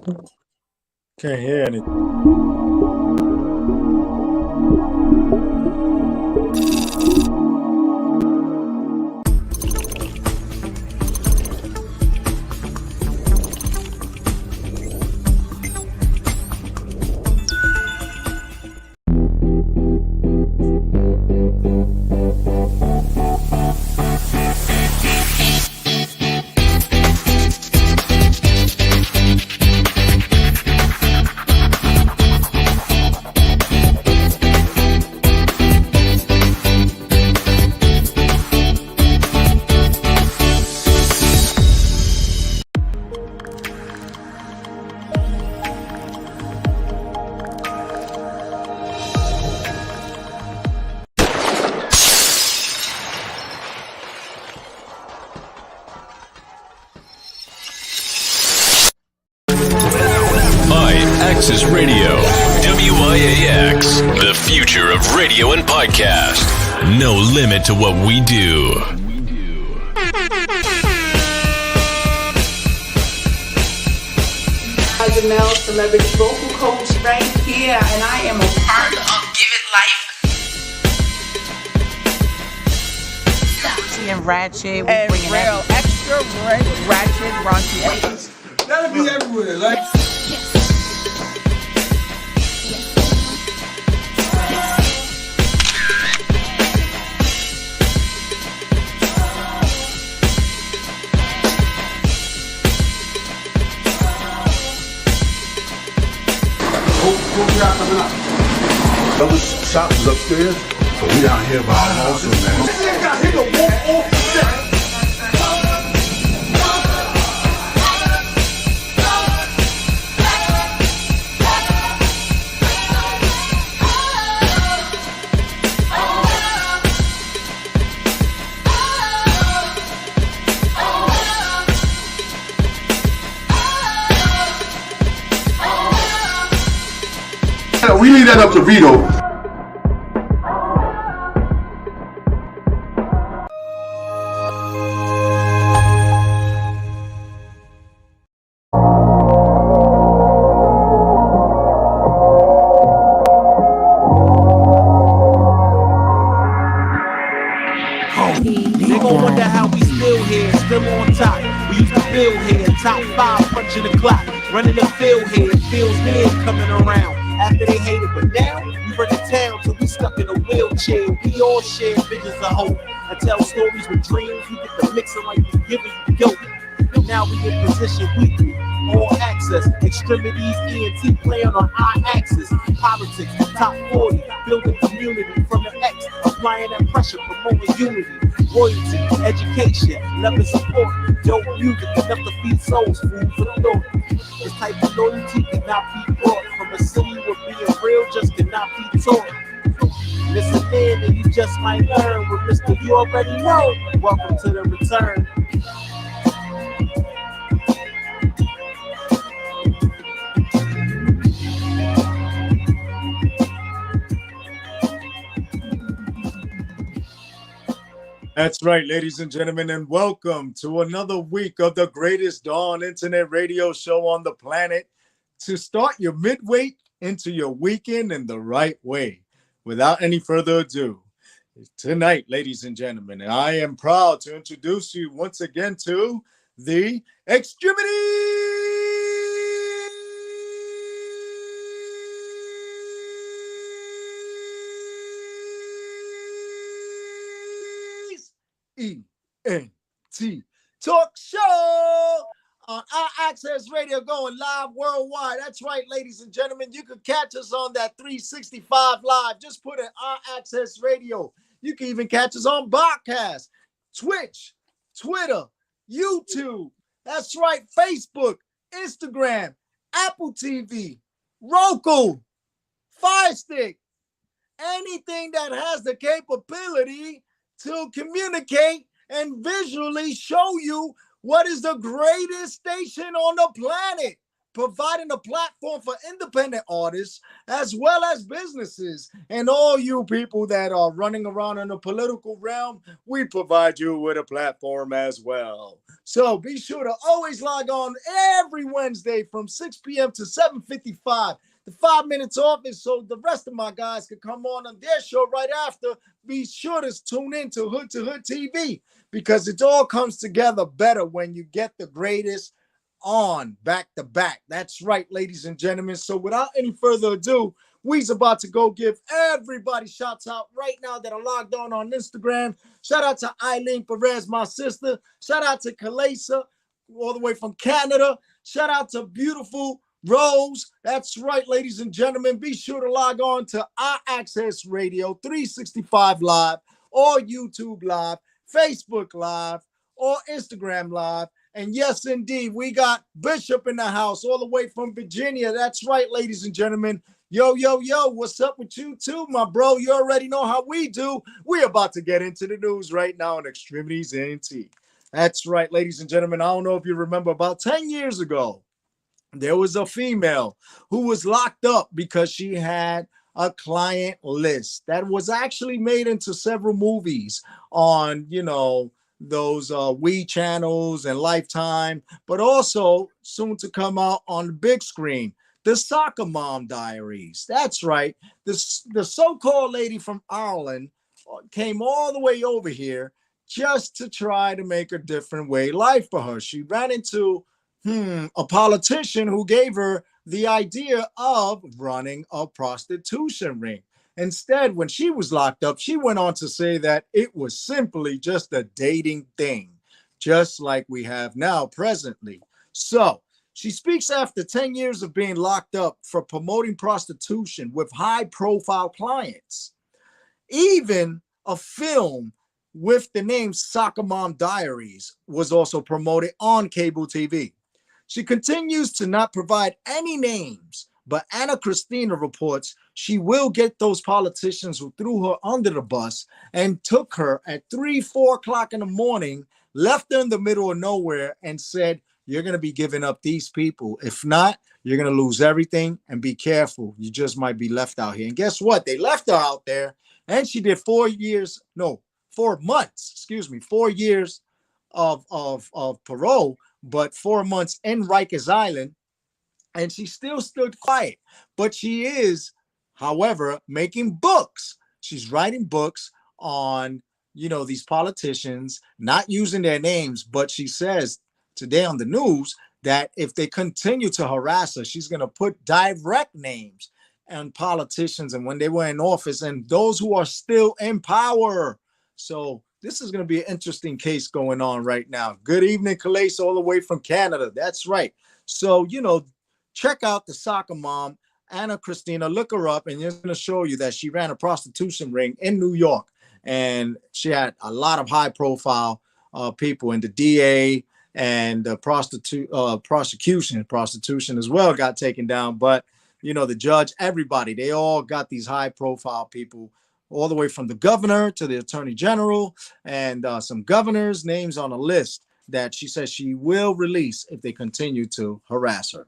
Can't hear anything. X is radio. WIAX, the future of radio and podcast. No limit to what we do. Janelle, celebrity vocal coach right here, and I am a part of Give It Life. And ratchet, And real, extra ratchet, raunchy. That'll be everywhere, like. What we got coming up? Those shops is upstairs, so we down here by the also, man. This guy hit the wall off the set. We leave that up to Vito. They gon' wonder how we still here, still on top. We used to build here, top 5, punching the clock. Running the field here, feels good coming around. After they hated, but now we run the town till we stuck in a wheelchair. We all share visions of hope and tell stories with dreams. We get the mixing like we giving you dope. And now we in position weekly, all access, extremities, ENT playing on our axis. Politics, top 40, building community from the X, applying that pressure, promoting unity. Royalty, education, love and support. Dope music enough to feed souls, food for thought. This type of loyalty cannot be bought from a city where being real just cannot be taught. Listen in and you just might learn with Mr. You already know. Welcome to the return. That's right, ladies and gentlemen, and welcome to another week of the greatest dawn internet radio show on the planet. To start your midweek into your weekend in the right way. Without any further ado, tonight, ladies and gentlemen, I am proud to introduce you once again to the X-Tremitiez ENT Talk Show on our Access Radio, going live worldwide. That's right, ladies and gentlemen. You can catch us on that 365 live. Just put in our Access Radio. You can even catch us on podcast, Twitch, Twitter, YouTube. That's right, Facebook, Instagram, Apple TV, Roku, Fire Stick, anything that has the capability to communicate and visually show you what is the greatest station on the planet. providing a platform for independent artists as well as businesses. And all you people that are running around in the political realm, we provide you with a platform as well. So be sure to always log on every Wednesday from 6 p.m. to 7:55. The 5 minutes off is so the rest of my guys can come on their show right after. Be sure to tune in to Hood TV because it all comes together better when you get the greatest on back to back. That's right, ladies and gentlemen. So without any further ado, we's about to go give everybody shouts out right now that are logged on Instagram. Shout out to Eileen Perez, my sister. Shout out to Kalesa, all the way from Canada. Shout out to beautiful Rose. That's right, ladies and gentlemen. Be sure to log on to our Access Radio 365 Live or YouTube Live, Facebook Live, or Instagram Live. And yes, indeed, we got Bishop in the house all the way from Virginia. That's right, ladies and gentlemen. Yo, what's up with you too, my bro? You already know how we do. We're about to get into the news right now on Extremities NT. That's right, ladies and gentlemen. I don't know if you remember, about 10 years ago, there was a female who was locked up because she had a client list that was actually made into several movies on, those We channels and Lifetime, but also soon to come out on the big screen, the Soccer Mom Diaries. That's right. The so-called lady from Ireland came all the way over here just to try to make a different way life for her. She ran into a politician who gave her the idea of running a prostitution ring. Instead, when she was locked up, she went on to say that it was simply just a dating thing, just like we have now presently. So she speaks after 10 years of being locked up for promoting prostitution with high-profile clients. Even a film with the name Soccer Mom Diaries was also promoted on cable TV. She continues to not provide any names, but Anna Christina reports she will get those politicians who threw her under the bus and took her at 4 o'clock in the morning, left her in the middle of nowhere and said, you're going to be giving up these people. If not, you're going to lose everything, and be careful. You just might be left out here. And guess what? They left her out there, and she did 4 years of parole, but 4 months in Rikers Island, and she still stood quiet. But she is, however, making books. She's writing books on, these politicians, not using their names, but she says today on the news that if they continue to harass her, she's going to put direct names on politicians and when they were in office and those who are still in power. So this is going to be an interesting case going on right now. Good evening, Kalesa, all the way from Canada. That's right. So, check out the Soccer Mom, Anna Christina. Look her up, and it's going to show you that she ran a prostitution ring in New York. And she had a lot of high-profile people, and the DA and the prosecution as well got taken down. But, the judge, everybody, they all got these high-profile people, all the way from the governor to the attorney general, and some governors' names on a list that she says she will release if they continue to harass her.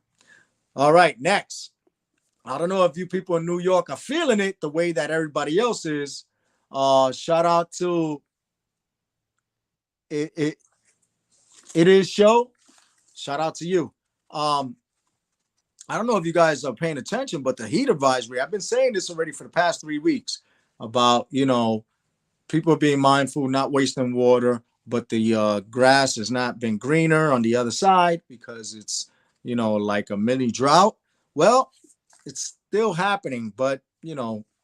All right, next. I don't know if you people in New York are feeling it the way that everybody else is. Shout out to it is show. Shout out to you. I don't know if you guys are paying attention, but the heat advisory, I've been saying this already for the past 3 weeks about, people being mindful, not wasting water, but the grass has not been greener on the other side because it's, like a mini drought. Well, it's still happening, but,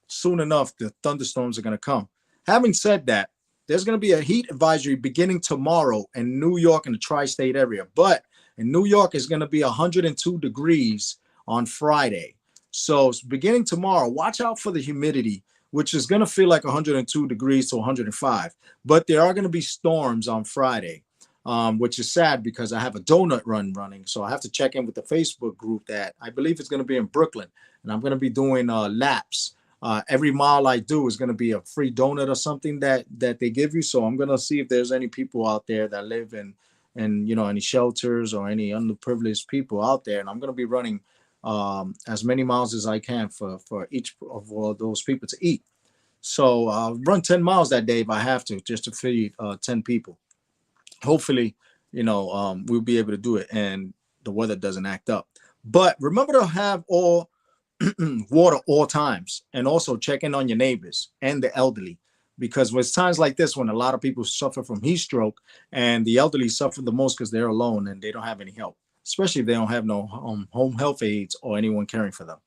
soon enough, the thunderstorms are going to come. Having said that, there's going to be a heat advisory beginning tomorrow in New York and the tri-state area. But in New York, it's going to be 102 degrees on Friday. So beginning tomorrow, watch out for the humidity, which is going to feel like 102 degrees to 105. But there are going to be storms on Friday, which is sad because I have a donut run running. So I have to check in with the Facebook group that I believe it's going to be in Brooklyn. And I'm going to be doing laps. Every mile I do is going to be a free donut or something that they give you. So I'm going to see if there's any people out there that live in and any shelters or any underprivileged people out there. And I'm going to be running as many miles as I can for each of all those people to eat. So I'll run 10 miles that day if I have to, just to feed 10 people. Hopefully, we'll be able to do it and the weather doesn't act up. But remember to have all water all times, and also check in on your neighbors and the elderly, because with times like this when a lot of people suffer from heat stroke, and the elderly suffer the most because they're alone and they don't have any help, especially if they don't have no home health aides or anyone caring for them.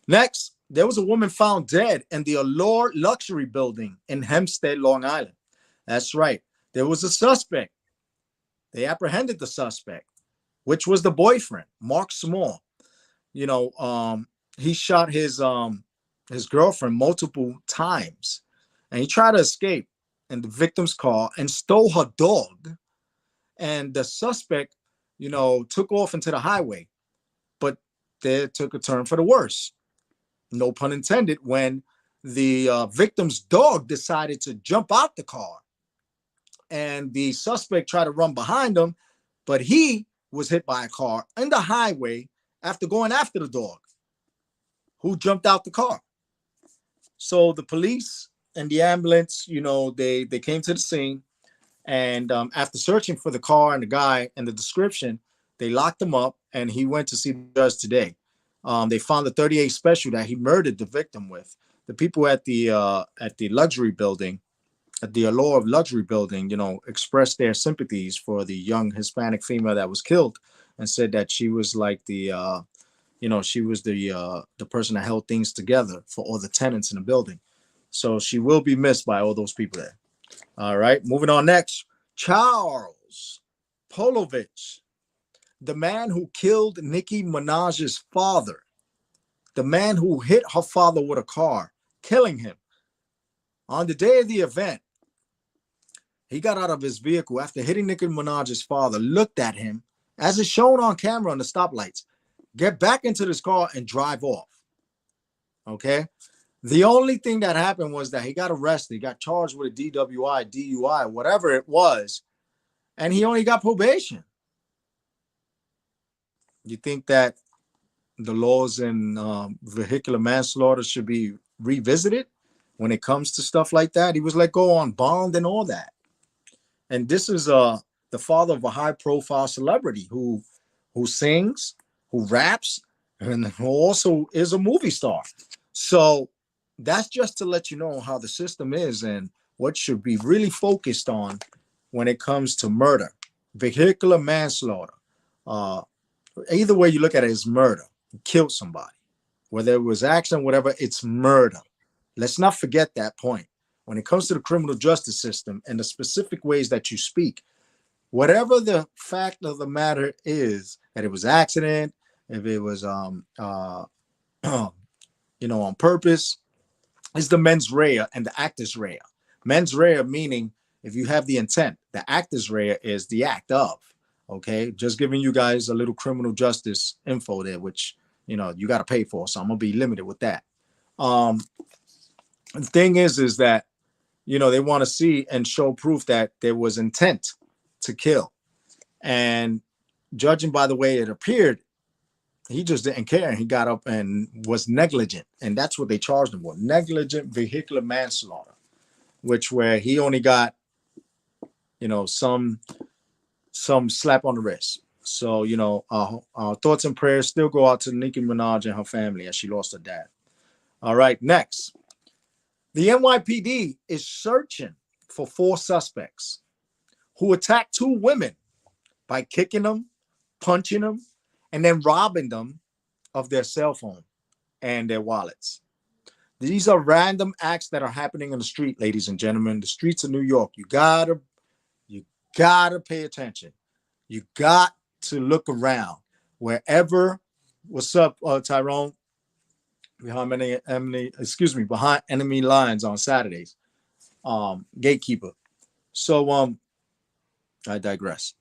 Next, there was a woman found dead in the Allure luxury building in Hempstead, Long Island. That's right. There was a suspect. They apprehended the suspect, which was the boyfriend, Mark Small. He shot his girlfriend multiple times, and he tried to escape in the victim's car and stole her dog. And the suspect, took off into the highway, but they took a turn for the worse. No pun intended, when the victim's dog decided to jump out the car, and the suspect tried to run behind him, but he was hit by a car in the highway after going after the dog, who jumped out the car. So the police and the ambulance, they came to the scene, and after searching for the car and the guy and the description, they locked him up, and he went to see the judge today. They found the 38 special that he murdered the victim with. The people at the luxury building, at the Allure of luxury building, expressed their sympathies for the young Hispanic female that was killed, and said that she was like the person that held things together for all the tenants in the building. So she will be missed by all those people there. All right, moving on next. Charles Polovich, the man who killed Nicki Minaj's father, the man who hit her father with a car, killing him. On the day of the event, he got out of his vehicle after hitting Nicki Minaj's father, looked at him, as is shown on camera on the stoplights, get back into this car and drive off. Okay? The only thing that happened was that he got arrested. He got charged with a DWI, DUI, whatever it was, and he only got probation. You think that the laws in vehicular manslaughter should be revisited when it comes to stuff like that? He was let go on bond and all that. And this is the father of a high-profile celebrity who sings, who raps, and who also is a movie star. So that's just to let you know how the system is and what should be really focused on when it comes to murder, vehicular manslaughter. Either way you look at it, is murder. You killed somebody. Whether it was accident, whatever, it's murder. Let's not forget that point. When it comes to the criminal justice system and the specific ways that you speak, whatever the fact of the matter is, that it was accident, if it was on purpose, is the mens rea and the actus rea. Mens rea meaning if you have the intent. The actus rea is the act of. Okay, just giving you guys a little criminal justice info there, which you got to pay for. So I'm gonna be limited with that. The thing is that they want to see and show proof that there was intent to kill, and judging by the way it appeared, he just didn't care, and he got up and was negligent, and that's what they charged him for: negligent vehicular manslaughter, where he only got some slap on the wrist. So, our thoughts and prayers still go out to Nicki Minaj and her family as she lost her dad. All right, next. The NYPD is searching for 4 suspects who attacked 2 women by kicking them, punching them, and then robbing them of their cell phone and their wallets. These are random acts that are happening in the street, ladies and gentlemen. The streets of New York. You gotta pay attention. You got to look around wherever. What's up, Tyrone? Behind enemy lines on Saturdays. Gatekeeper. So I digress.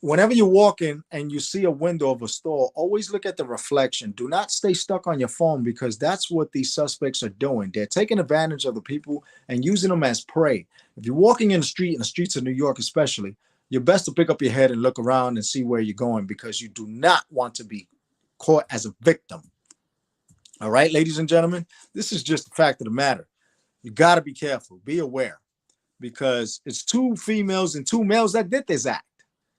Whenever you walk in and you see a window of a store, always look at the reflection. Do not stay stuck on your phone, because that's what these suspects are doing. They're taking advantage of the people and using them as prey. If you're walking in the streets of New York especially, you're best to pick up your head and look around and see where you're going, because you do not want to be caught as a victim. All right, ladies and gentlemen, this is just the fact of the matter. You got to be careful, be aware, because it's 2 females and 2 males that did this act.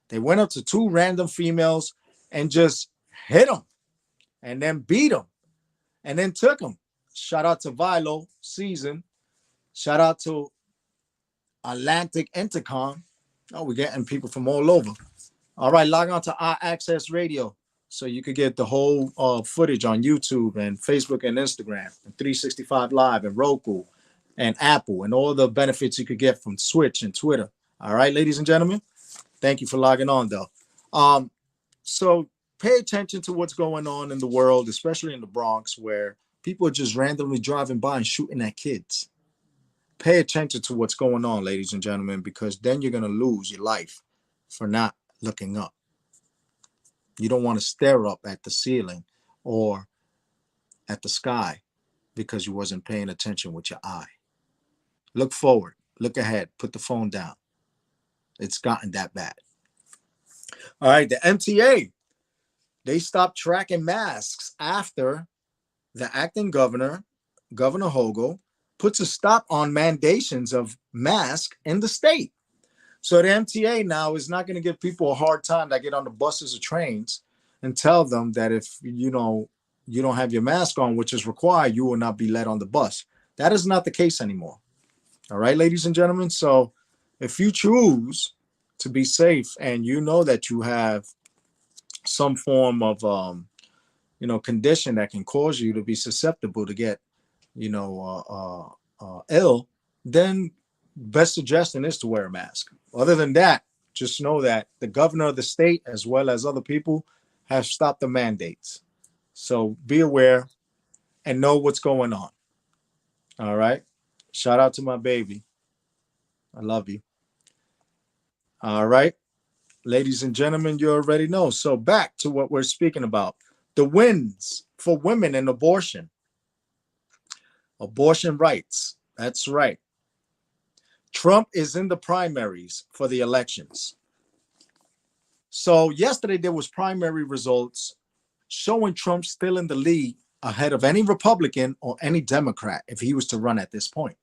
They went up to 2 random females and just hit them and then beat them and then took them. Shout out to Vilo Season. Shout out to Atlantic Intercom. Oh, we're getting people from all over. All right, log on to our Access Radio so you could get the whole footage on YouTube and Facebook and Instagram and 365 Live and Roku and Apple and all the benefits you could get from Switch and Twitter. All right, ladies and gentlemen, thank you for logging on, though. So pay attention to what's going on in the world, especially in the Bronx, where people are just randomly driving by and shooting at kids. Pay attention to what's going on, ladies and gentlemen, because then you're going to lose your life for not looking up. You don't want to stare up at the ceiling or at the sky because you wasn't paying attention with your eye. Look forward, look ahead, put the phone down. It's gotten that bad. All right, the MTA, they stopped tracking masks after the acting governor, Governor Hochul, puts a stop on mandations of masks in the state. So the MTA now is not going to give people a hard time that get on the buses or trains and tell them that if you don't have your mask on, which is required, you will not be let on the bus. That is not the case anymore. All right, ladies and gentlemen. So if you choose to be safe and you know that you have some form of condition that can cause you to be susceptible to get ill, then best suggestion is to wear a mask. Other than that, just know that the governor of the state, as well as other people, have stopped the mandates. So be aware and know what's going on. All right. Shout out to my baby. I love you. All right. Ladies and gentlemen, you already know. So back to what we're speaking about. The wins for women in abortion. Abortion rights. That's right. Trump is in the primaries for the elections. So yesterday there was primary results showing Trump still in the lead ahead of any Republican or any Democrat if he was to run at this point.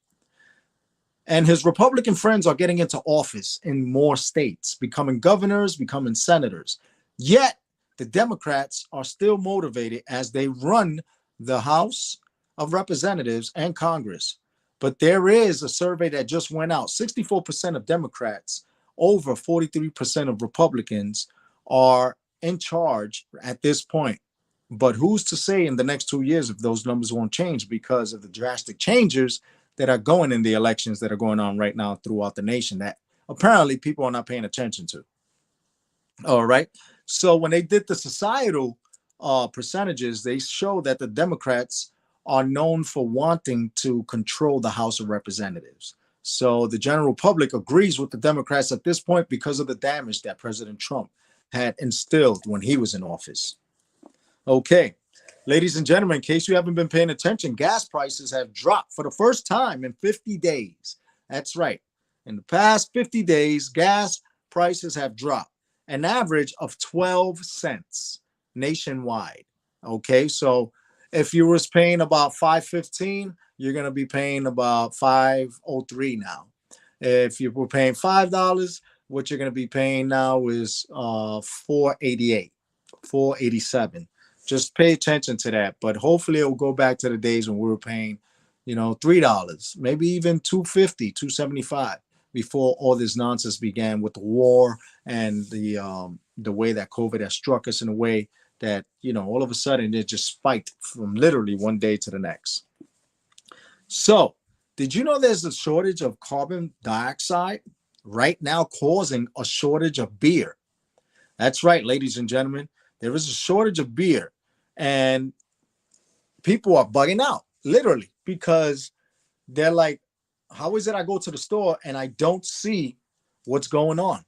And his Republican friends are getting into office in more states, becoming governors, becoming senators. Yet the Democrats are still motivated as they run the House of Representatives and Congress. But there is a survey that just went out. 64% of Democrats, over 43% of Republicans are in charge at this point. But who's to say in the next 2 years if those numbers won't change because of the drastic changes that are going in the elections that are going on right now throughout the nation that apparently people are not paying attention to. All right. So when they did the societal percentages, they show that the Democrats are known for wanting to control the House of Representatives. So the general public agrees with the Democrats at this point because of the damage that President Trump had instilled when he was in office. Okay, ladies and gentlemen, in case you haven't been paying attention, gas prices have dropped for the first time in 50 days. That's right. In the past 50 days, gas prices have dropped an average of 12 cents nationwide. Okay, so if you was paying about $5.15, you're going to be paying about $5.03 now. If you were paying $5, what you're going to be paying now is $4.88, $4.87. Just pay attention to that. But hopefully it will go back to the days when we were paying, $3, maybe even $2.50, $2.75 before all this nonsense began with the war and the way that COVID has struck us in a way that, all of a sudden it just spiked from literally one day to the next. So did you know there's a shortage of carbon dioxide right now causing a shortage of beer? That's right, ladies and gentlemen. There is a shortage of beer and people are bugging out, literally, because they're like, how is it I go to the store and I don't see what's going on?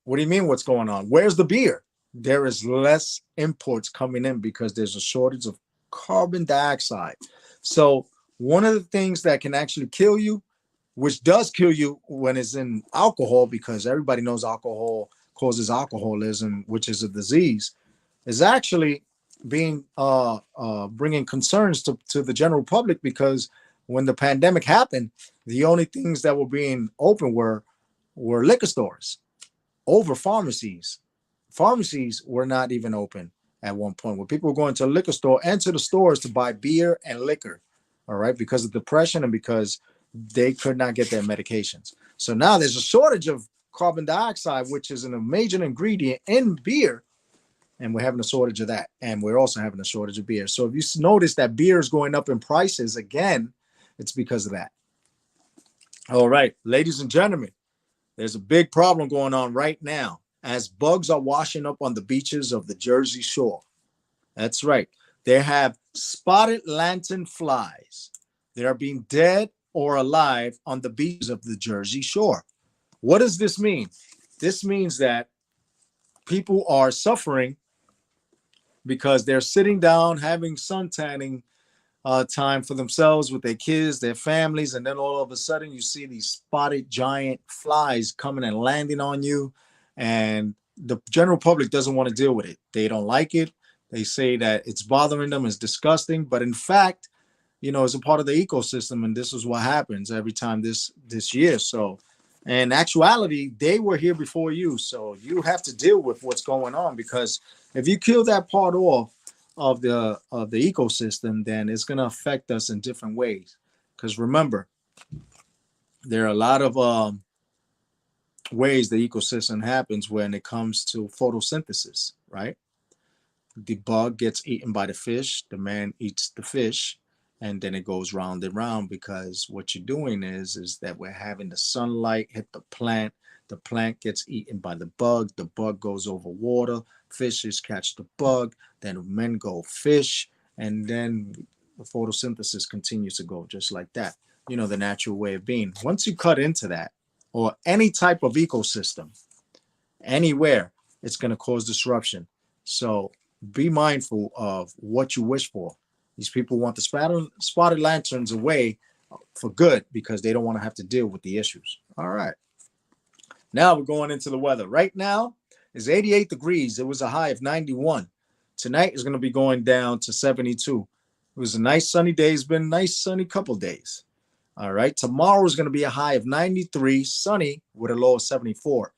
What do you mean what's going on? Where's the beer? There is less imports coming in because there's a shortage of carbon dioxide. So one of the things that can actually kill you which does kill you when it's in alcohol, because everybody knows alcohol causes alcoholism, which is a disease, is actually being bringing concerns to the general public, because when the pandemic happened, the only things that were being open were liquor stores over pharmacies. Pharmacies were not even open at one point, where people were going to a liquor store and to the stores to buy beer and liquor, all right, because of depression and because they could not get their medications. So now there's a shortage of carbon dioxide, which is a major ingredient in beer, and we're having a shortage of that. And we're also having a shortage of beer. So if you notice that beer is going up in prices again, it's because of that. All right, ladies and gentlemen, there's a big problem going on right now as bugs are washing up on the beaches of the Jersey Shore. That's right. They have spotted lantern flies. They are being dead or alive on the beaches of the Jersey Shore. What does this mean? This means that people are suffering because they're sitting down having sun tanning time for themselves with their kids, their families, and then all of a sudden you see these spotted giant flies coming and landing on you, and the general public doesn't want to deal with it. They don't like it. They say that it's bothering them, it's disgusting, but in fact, you know, it's a part of the ecosystem, and this is what happens every time this year. So in actuality, they were here before you, so you have to deal with what's going on, because if you kill that part off of the ecosystem, then it's going to affect us in different ways. Because remember, there are a lot of ways the ecosystem happens when it comes to photosynthesis, right? The bug gets eaten by the fish, the man eats the fish, and then it goes round and round, because what you're doing is that we're having the sunlight hit the plant gets eaten by the bug goes over water, fishes catch the bug, then men go fish, and then the photosynthesis continues to go just like that. You know, the natural way of being. Once you cut into that, or any type of ecosystem, anywhere, it's going to cause disruption. So be mindful of what you wish for. These people want the spotted lanterns away for good, because they don't want to have to deal with the issues. All right. Now we're going into the weather. Right now is 88 degrees. It was a high of 91. Tonight is going to be going down to 72. It was a nice sunny day. It's been a nice sunny couple days. All right. Tomorrow is going to be a high of 93, sunny with a low of 74.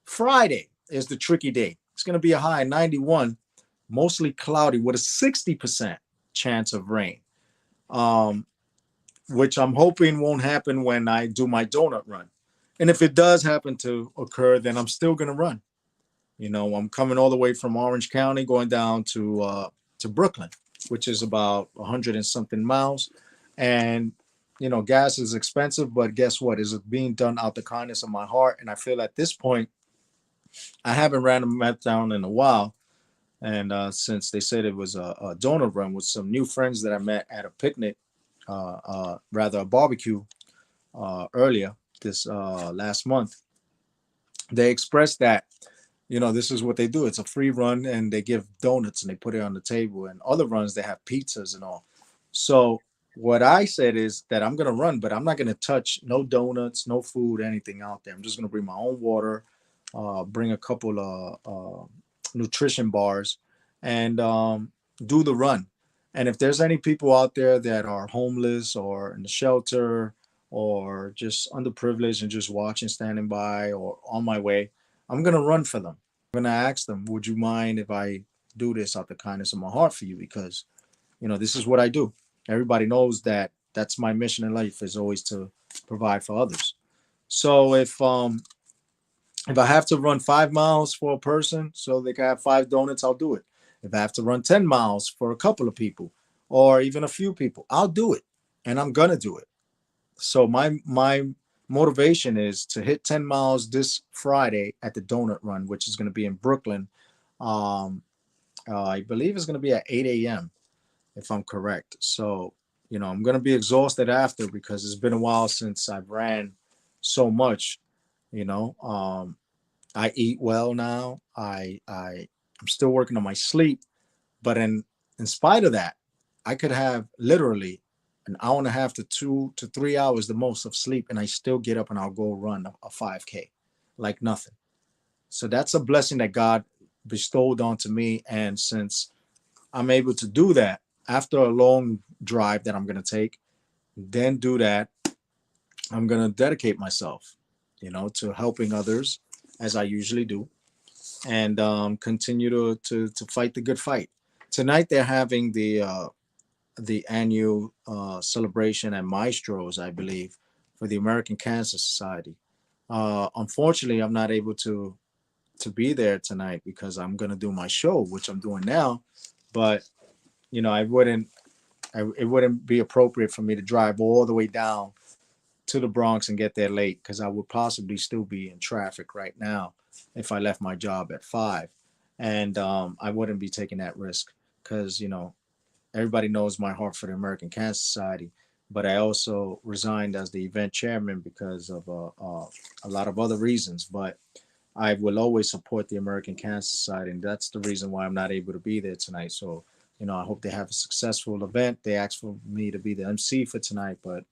Friday is the tricky day. It's going to be a high of 91, mostly cloudy with a 60% chance of rain, which I'm hoping won't happen when I do my donut run. And if it does happen to occur, then I'm still going to run. You know, I'm coming all the way from Orange County, going down to Brooklyn, which is about 100 and something miles. And, you know, gas is expensive, but guess what? It's being done out the kindness of my heart. And I feel at this point, I haven't ran a marathon in a while. And since they said it was a donut run with some new friends that I met at a picnic, rather a barbecue earlier this last month, they expressed that, you know, this is what they do. It's a free run, and they give donuts and they put it on the table. And other runs, they have pizzas and all. So what I said is that I'm going to run, but I'm not going to touch no donuts, no food, anything out there. I'm just going to bring my own water, bring a couple of nutrition bars, and do the run. And if there's any people out there that are homeless or in the shelter or just underprivileged and just watching, standing by, or on my way, I'm going to run for them. I'm going to ask them, would you mind if I do this out the kindness of my heart for you? Because, you know, this is what I do. Everybody knows that that's my mission in life, is always to provide for others. So if I have to run 5 miles for a person so they can have 5 donuts, I'll do it. If I have to run 10 miles for a couple of people or even a few people, I'll do it. And I'm going to do it. So my motivation is to hit 10 miles this Friday at the donut run, which is going to be in Brooklyn. I believe it's going to be at 8 a.m. if I'm correct. So, you know, I'm going to be exhausted after, because it's been a while since I've ran so much. You know, I eat well now. I'm still working on my sleep, but in spite of that, I could have literally an hour and a half to 2 to 3 hours the most of sleep, and I still get up and I'll go run a 5K like nothing. So that's a blessing that God bestowed onto me. And since I'm able to do that after a long drive that I'm going to take, then do that, I'm going to dedicate myself, to helping others as I usually do, and continue to fight the good fight. Tonight they're having the annual celebration at Maestro's, I believe, for the American Cancer Society. Unfortunately, I'm not able to be there tonight because I'm gonna do my show, which I'm doing now. But it wouldn't be appropriate for me to drive all the way down to the Bronx and get there late, because I would possibly still be in traffic right now if I left my job at 5, and I wouldn't be taking that risk because everybody knows my heart for the American Cancer Society, but I also resigned as the event chairman because of a lot of other reasons. But I will always support the American Cancer Society, and that's the reason why I'm not able to be there tonight. So, I hope they have a successful event. They asked for me to be the MC for tonight, but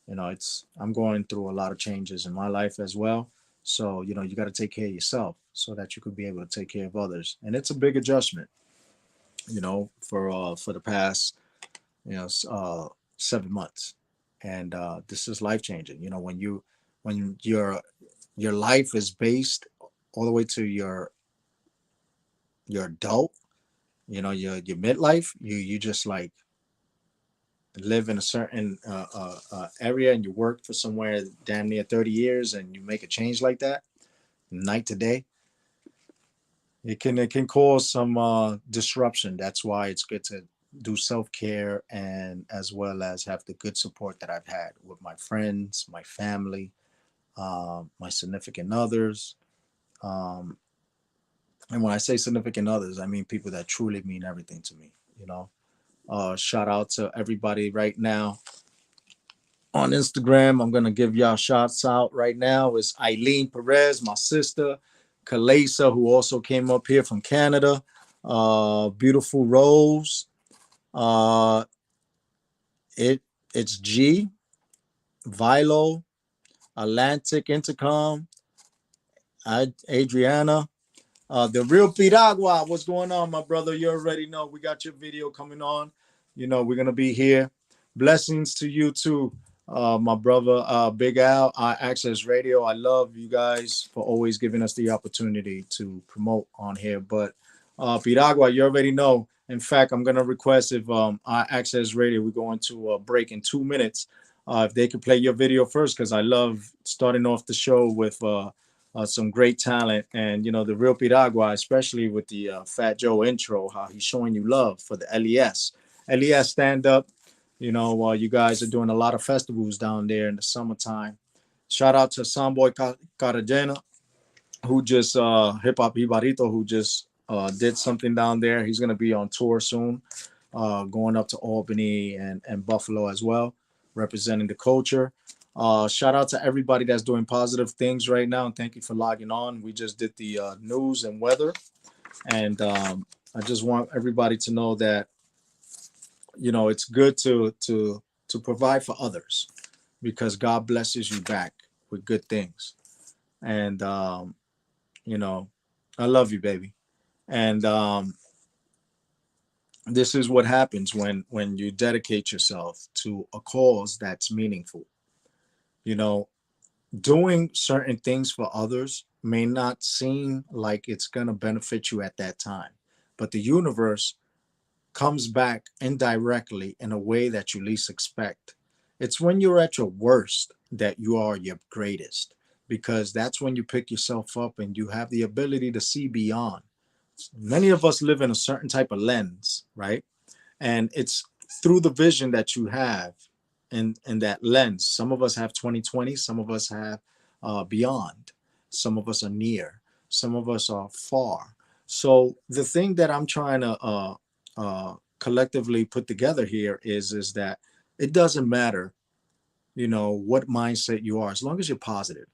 I'm going through a lot of changes in my life as well. So, you got to take care of yourself so that you could be able to take care of others, and it's a big adjustment. For the past 7 months, and this is life changing. When your life is based all the way to your adult, your midlife, you just like live in a certain area, and you work for somewhere damn near 30 years, and you make a change like that night to day. It can cause some disruption. That's why it's good to do self-care, and as well as have the good support that I've had with my friends, my family, my significant others. And when I say significant others, I mean people that truly mean everything to me. Shout out to everybody right now on Instagram. I'm gonna give y'all shouts out right now. It's Eileen Perez, my sister, Kalesa, who also came up here from Canada, Beautiful Rose, it's G, Vilo, Atlantic Intercom, Adriana, the real Piragua. What's going on, my brother? You already know we got your video coming on. We're gonna be here. Blessings to you too, my brother, Big Al, Access Radio. I love you guys for always giving us the opportunity to promote on here. But Piragua, you already know. In fact, I'm gonna request if Access Radio, we go into a break in 2 minutes, if they could play your video first, because I love starting off the show with some great talent, and the real Piragua, especially with the Fat Joe intro, how he's showing you love for the LES stand up. You guys are doing a lot of festivals down there in the summertime. Shout out to Samboy Caragena, who just Hip Hop Ibarito, who just did something down there. He's gonna be on tour soon, going up to Albany and Buffalo as well, representing the culture. Shout out to everybody that's doing positive things right now, and thank you for logging on. We just did the news and weather, and I just want everybody to know that it's good to provide for others, because God blesses you back with good things. And I love you, baby. And this is what happens when you dedicate yourself to a cause that's meaningful. Doing certain things for others may not seem like it's going to benefit you at that time, but the universe comes back indirectly in a way that you least expect. It's when you're at your worst that you are your greatest, because that's when you pick yourself up and you have the ability to see beyond. Many of us live in a certain type of lens, right? And it's through the vision that you have in that lens. Some of us have 20/20, some of us have beyond, some of us are near, some of us are far. So the thing that I'm trying to collectively put together here is that it doesn't matter, what mindset you are, as long as you're positive.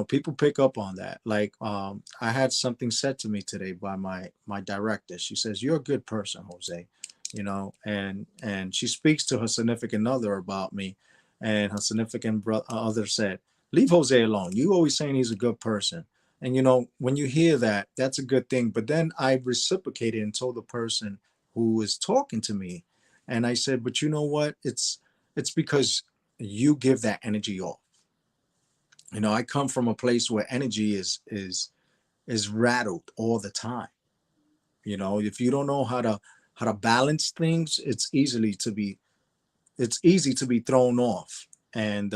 People pick up on that. Like I had something said to me today by my director. She says, "You're a good person, Jose. and she speaks to her significant other about me, and her significant other said, leave Jose alone. You always saying he's a good person. And when you hear that, that's a good thing. But then I reciprocated and told the person who is talking to me, and I said, but you know what? It's because you give that energy off. I come from a place where energy is rattled all the time. If you don't know how to balance things, it's easy to be thrown off. And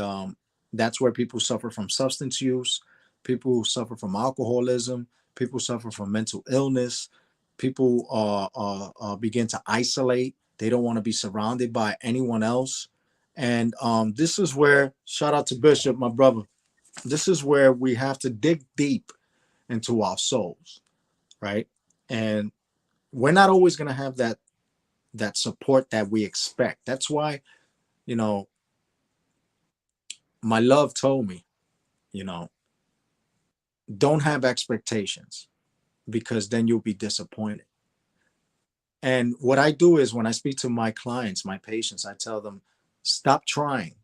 that's where people suffer from substance use, people suffer from alcoholism, people suffer from mental illness, people begin to isolate. They don't want to be surrounded by anyone else. And this is where, shout out to Bishop, my brother, this is where we have to dig deep into our souls, right? And we're not always going to have that support that we expect. That's why, my love told me, don't have expectations, because then you'll be disappointed. And what I do is, when I speak to my clients, my patients, I tell them, stop trying,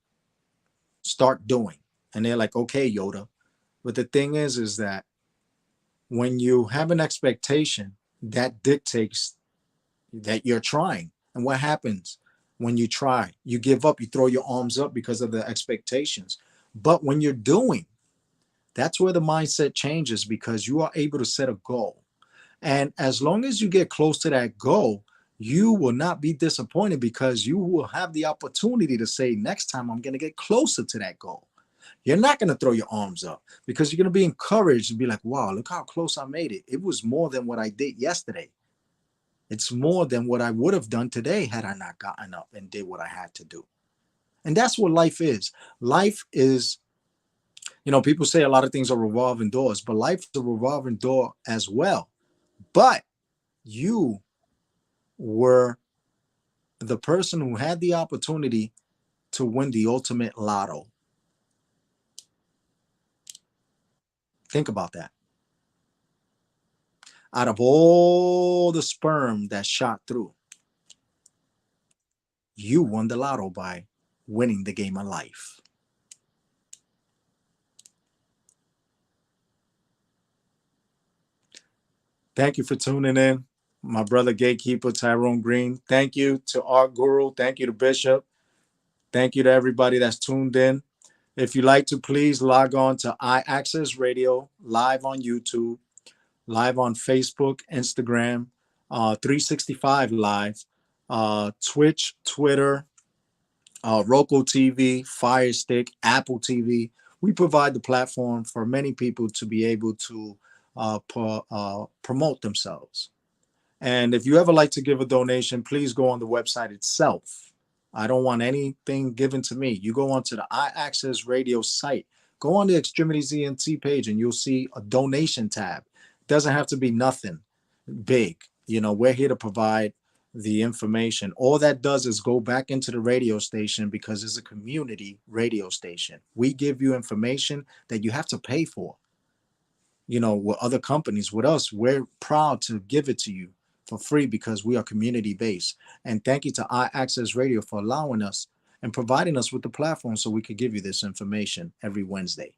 start doing. And they're like, okay, Yoda. But the thing is that when you have an expectation, that dictates that you're trying. And what happens when you try? You give up, you throw your arms up because of the expectations. But when you're doing, that's where the mindset changes, because you are able to set a goal. And as long as you get close to that goal, you will not be disappointed, because you will have the opportunity to say, next time I'm going to get closer to that goal. You're not going to throw your arms up, because you're going to be encouraged and be like, wow, look how close I made it. It was more than what I did yesterday. It's more than what I would have done today had I not gotten up and did what I had to do. And that's what life is. Life is, people say a lot of things are revolving doors, but life is a revolving door as well. But you were the person who had the opportunity to win the ultimate lotto. Think about that. Out of all the sperm that shot through, you won the lotto by winning the game of life. Thank you for tuning in, my brother Gatekeeper Tyrone Green. Thank you to our guru. Thank you to Bishop. Thank you to everybody that's tuned in. If you'd like to, please log on to iAccess Radio, live on YouTube, live on Facebook, Instagram, 365 Live, Twitch, Twitter, Roku TV, Fire Stick, Apple TV. We provide the platform for many people to be able to promote themselves. And if you ever like to give a donation, please go on the website itself. I don't want anything given to me. You go onto the iAccess Radio site, go on the X-Tremitiez ENT page, and you'll see a donation tab. It doesn't have to be nothing big. We're here to provide the information. All that does is go back into the radio station, because it's a community radio station. We give you information that you have to pay for. With other companies, with us, we're proud to give it to you for free, because we are community based. And thank you to iAccess Radio for allowing us and providing us with the platform so we could give you this information every Wednesday.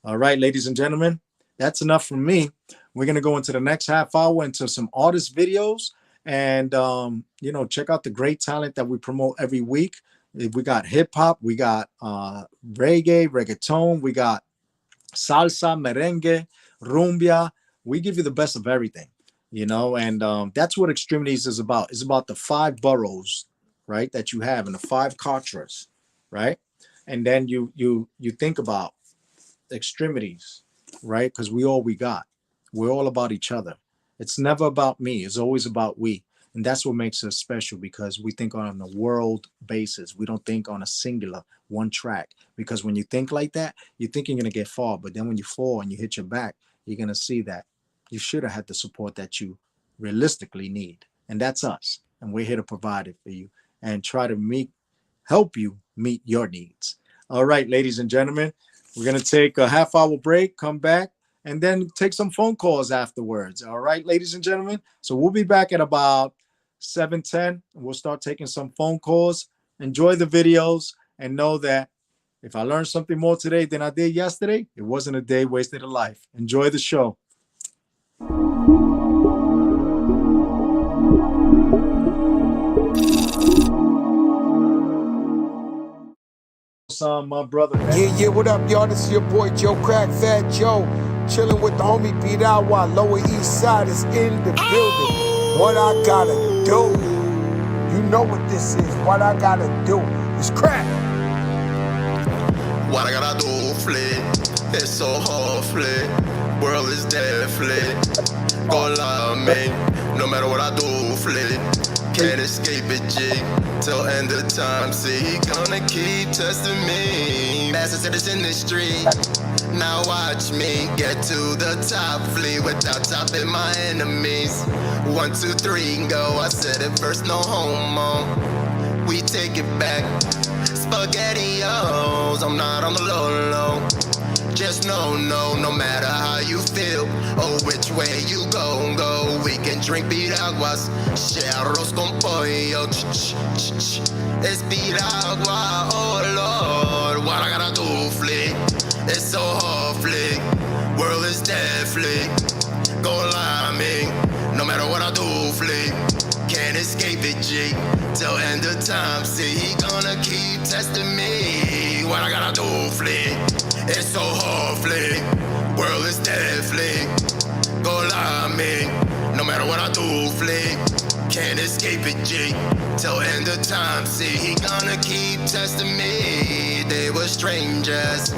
All right, ladies and gentlemen, that's enough from me. We're going to go into the next half hour into some artist videos, and check out the great talent that we promote every week. We got hip hop, we got reggae, reggaeton, we got salsa, merengue, rumbia. We give you the best of everything. And that's what X-Tremitiez is about. It's about the 5 boroughs, right, that you have, and the 5 cultures, right? And then you think about X-Tremitiez, right? Because we got. We're all about each other. It's never about me. It's always about we. And that's what makes us special, because we think on a world basis. We don't think on a singular one track, because when you think like that, you think you're going to get far. But then when you fall and you hit your back, you're going to see that you should have had the support that you realistically need. And that's us. And we're here to provide it for you and try to help you meet your needs. All right, ladies and gentlemen, we're going to take a half-hour break, come back, and then take some phone calls afterwards. All right, ladies and gentlemen. So we'll be back at about 7:10. We'll start taking some phone calls. Enjoy the videos and know that if I learned something more today than I did yesterday, it wasn't a day wasted a life. Enjoy the show. My brother, man. Yeah, what up, y'all? This is your boy Joe Crack, Fat Joe. Chilling with the homie Beat Out while Lower East Side is in the building. What I gotta do? You know what this is. What I gotta do is crack. What I gotta do, flip. It's so hard, flip. World is dead, flip. Go love me. No matter what I do, flip. Can't escape it, G. Till end of time, see, he gonna keep testing me. Master said it's in the street. Now watch me get to the top, flee without topping my enemies. 1, 2, 3, go. I said it first, no homo. We take it back. SpaghettiOs, I'm not on the low. Just no matter how you feel or which way you go. We can drink piraguas, share arroz con pollo. It's piragua, oh Lord. What I gotta do, flick? It's so hard, flick. World is dead, flick. Go lie me, no matter what I do, flick. Can't escape it, G. Till end of time, see, he gonna keep testing me. What I gotta do, flick? It's so hard, flick. World is dead, flick. Go lie me, no matter what I do, flick. Can't escape it, G. Till end of time, see, he gonna keep testing me. They were strangers,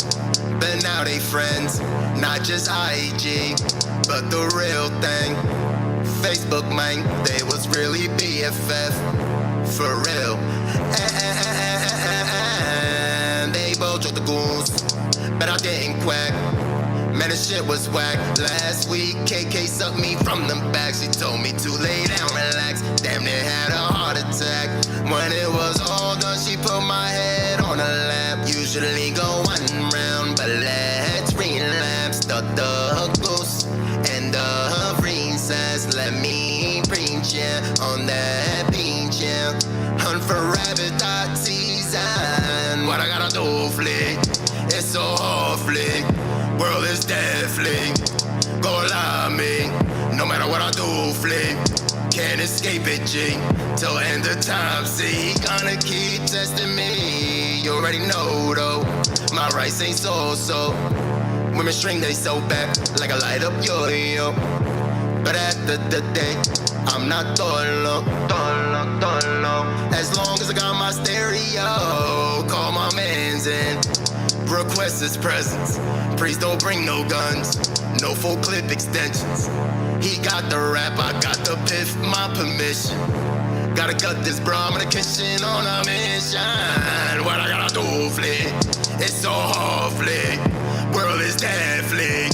but now they friends. Not just IG, but the real thing. Facebook, man, they was really BFF. For real. And they both took the goons, but I didn't quack. Man, this shit was whack. Last week, KK sucked me from the back. She told me to lay down, relax. Damn near had a heart attack. When it was all done, she put my head on her lap. Usually go 1 round, but let's relapse. The goose and the princess. Let me preach, yeah, on that beach, yeah. Hunt for rabbit, dot season. What I gotta do, flick? It's so hard, flick. World is dead, flick. Go lie me, no matter what I do, flick. Can't escape it, G. Till end of time, see, he gonna keep testing me. You already know, though, my rights ain't so. Women string they so back like a light up yo-yo. But at the day, I'm not dolo. As long as I got my stereo, call my mans in. Request his presence. Please don't bring no guns, no full clip extensions. He got the rap, I got the piff, my permission. Gotta cut this bro, I'm in the kitchen on a mission. What I gotta do, flick? It's so hard, flick. World is dead, flick.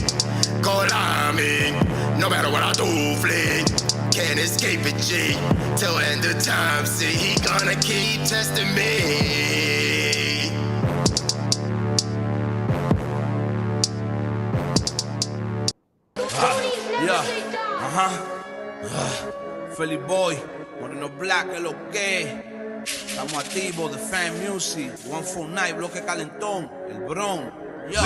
Go lie me, no matter what I do, flick. Can't escape it, G. Till end of time, see, he gonna keep testing me. Philly Boy, Moreno Black, es lo que. Estamos activos de Fan Music, 149, bloque calentón, el Bron. Yo.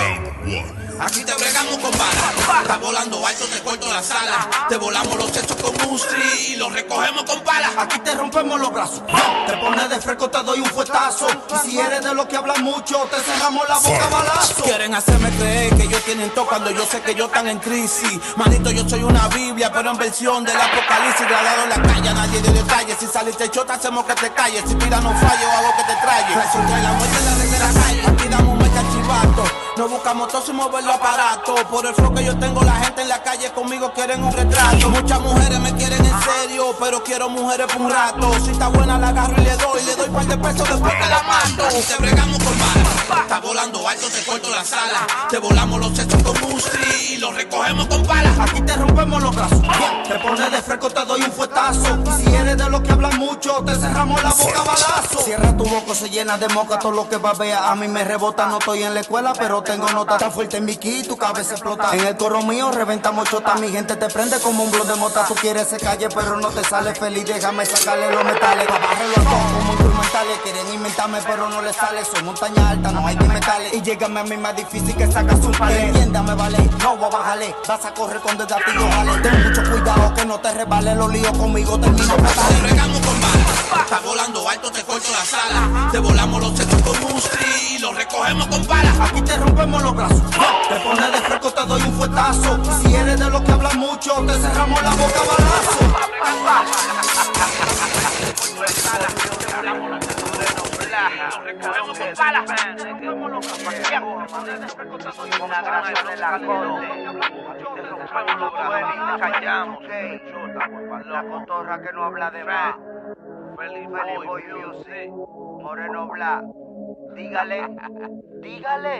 Aquí te bregamos con balas. Estás volando alto, te corto la sala. Te volamos los techos con Uzi y los recogemos con palas. Aquí te rompemos los brazos. Te pones de fresco, te doy un fuetazo. Y si eres de los que hablan mucho, te cerramos la boca a balazo. Quieren hacerme creer que ellos tienen todo cuando yo sé que ellos están en crisis. Manito, yo soy una Biblia, pero en versión del apocalipsis. Grabado en la calle, a nadie de detalles. Si saliste chota, hacemos que te calles. Si pira no fallo, hago que te traye. Resulta la muerte la de la calle. Aquí damos un mecha chivato. No buscamos todo sin mover los aparatos. Por el flow que yo tengo, la gente en la calle conmigo quieren un retrato. Muchas mujeres me quieren en serio, pero quiero mujeres por un rato. Si está buena la agarro y le doy par de pesos después que la mato. Aquí te bregamos con balas. Está volando alto, te corto la sala. Te volamos los techos con Uzi y los recogemos con palas. Aquí te rompemos los brazos. Te pones de fresco, te doy un fuetazo. Y si Si eres de los que hablan mucho, te cerramos la boca a balazo. Cierra tu boca, se llena de moca, todo lo que babea a mí me rebota. No estoy en la escuela, pero tengo nota tan fuerte en mi ki, tu cabeza explota. En el coro mío reventamos chota, mi gente te prende como un blog de mota. Tú quieres se calle, pero no te sale feliz, déjame sacarle los metales. Pa' barrerlo a todos como instrumentales, quieren inventarme, pero no les sale. Soy montaña alta, no hay de metales. Y llégame a mí más difícil que sacas un palé. Entiéndame, vale, no voy a bajarle. Vas a correr con desgatillo, jale. Ten mucho cuidado que no te resbale. Los líos conmigo termino fatal. Te regamos con balas, está volando alto, te corto la sala. Te volamos los techos con un street y los recogemos con balas. Aquí te rompemos los brazos, te pones de fresco, te doy un fuetazo. Si eres de los que hablan mucho, te cerramos la boca a balazo. Recogemos con balas. La gracia de la corte. Te rompemos los duelos y te callamos. La cotorra que no habla de más. Feliz Boy Music. Moreno Black. Dígale. Dígale.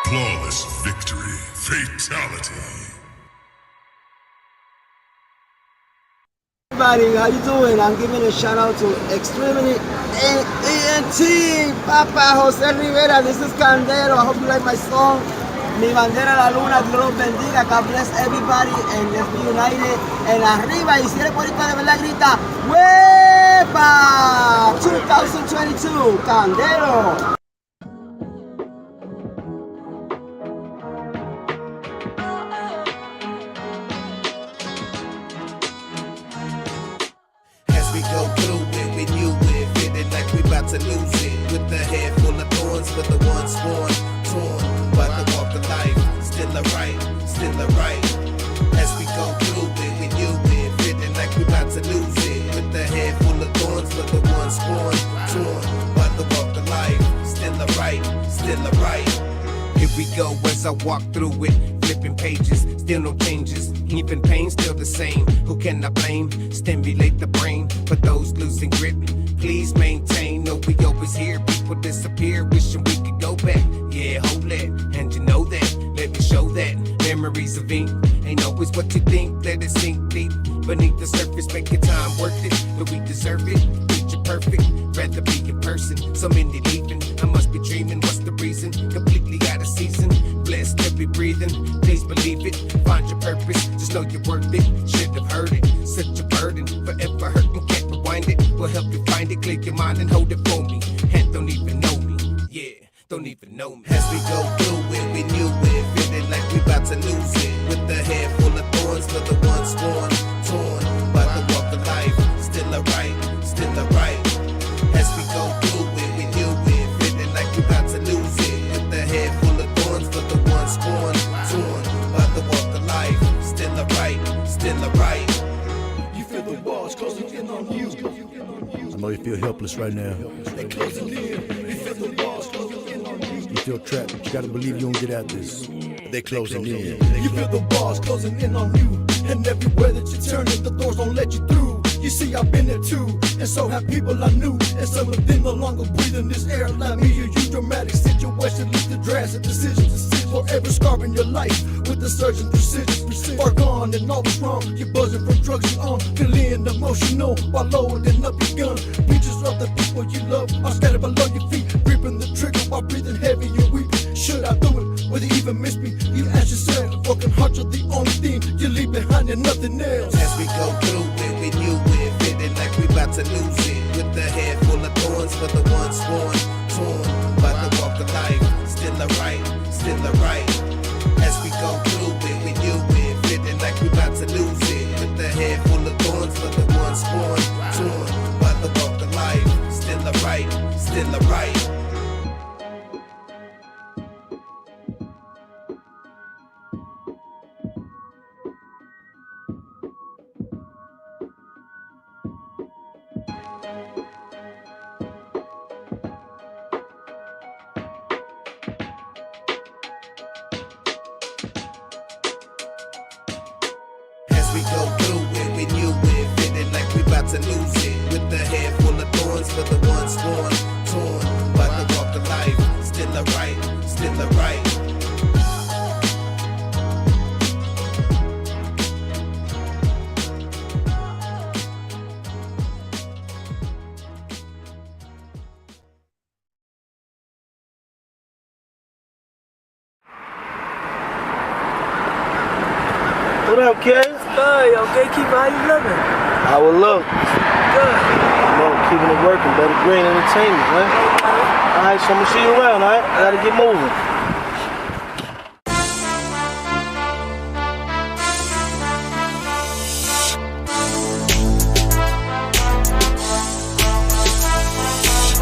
Flawless victory. Fatality. Everybody, how you doing? I'm giving a shout out to X-Tremitiez Entertainment, Papa Jose Rivera. This is Candelo. I hope you like my song. Mi bandera la luna, Dios los bendiga. God bless everybody and let's be united. En arriba, y si eres boricua de verdad, grita ¡Huepa! 2022, Candelo. Go through it, we knew it, feeling like we about to lose it. With the head full of thorns, but the one sworn, torn by the walk of life. Still alright, still alright. As we go through it, we knew it, feeling like we about to lose it. With the head full of thorns, but the one sworn, torn by the walk of life. Still alright, still alright. Here we go as I walk through it, flipping pages, still no changes, even pain still the same. Who can I blame? Stimulate the brain for those losing grip. Please maintain, no we always hear people disappear, wishing we could go back. Yeah, hold that, and you know that, let me show that. Memories of ink, ain't always what you think, let it sink deep. Beneath the surface, make your time worth it, but we deserve it, picture perfect, rather be in person. So many leaving, I must be dreaming, what's the reason? Completely out of season, blessed to be breathing, please believe it, find your purpose, just know you're worth it, should have heard it, such a burden, forever hurting, can't rewind it, will help you find it, clear your mind and hold it for me, and don't even know me, yeah, don't even know me. As we go through it, we knew it, feeling like we about to lose it, with the head full of thorns for the one sworn, torn by the walk of life, still alright, still alright. As we go through it, we knew it, feeling like we about to lose it, with the head full of thorns for the one scorn, torn by the walk of life, still alright, still alright. You feel the walls closing in on you. I know you feel helpless right now. They closing in. You feel the walls closing in on you. You feel trapped, but you gotta believe you don't get out this. They closing in. You feel the walls closing in on you. And everywhere that you turn it, the doors don't let you through. You see, I've been there too, and so have people I knew. And some of them no longer breathing this air like me or you. Dramatic situation leads to drastic decisions. Forever scarring your life with the surgeon precision. Far gone and all was wrong. You're buzzing from drugs you own, feeling emotional while loading up your gun. Pictures of the people you love are scattered below your feet, gripping the trigger while breathing heavy and weeping. Should I do it? Will they even miss me? You ask yourself, broken hearts are the only thing you leave behind and nothing else. As we go through it, we knew it, feeling like we about to lose it, with the head full of thorns for the one sworn, torn by the walk of life, still alright, still alright. As we go through it, we knew it, feeling like we about to lose it, with the head full of thorns for the one sworn, torn by the walk of life, still alright, still alright. We go through it, we knew it, feeling like we about to lose it, with the head full of thorns for the one sworn, torn by the walk of life, still alright, still alright. What up, kid? Good, yo, gatekeeper, how you living? I will look. Good. You know, keeping it working. Better Green Entertainment, man. All right, so I'm gonna see you around, all right? I gotta get moving.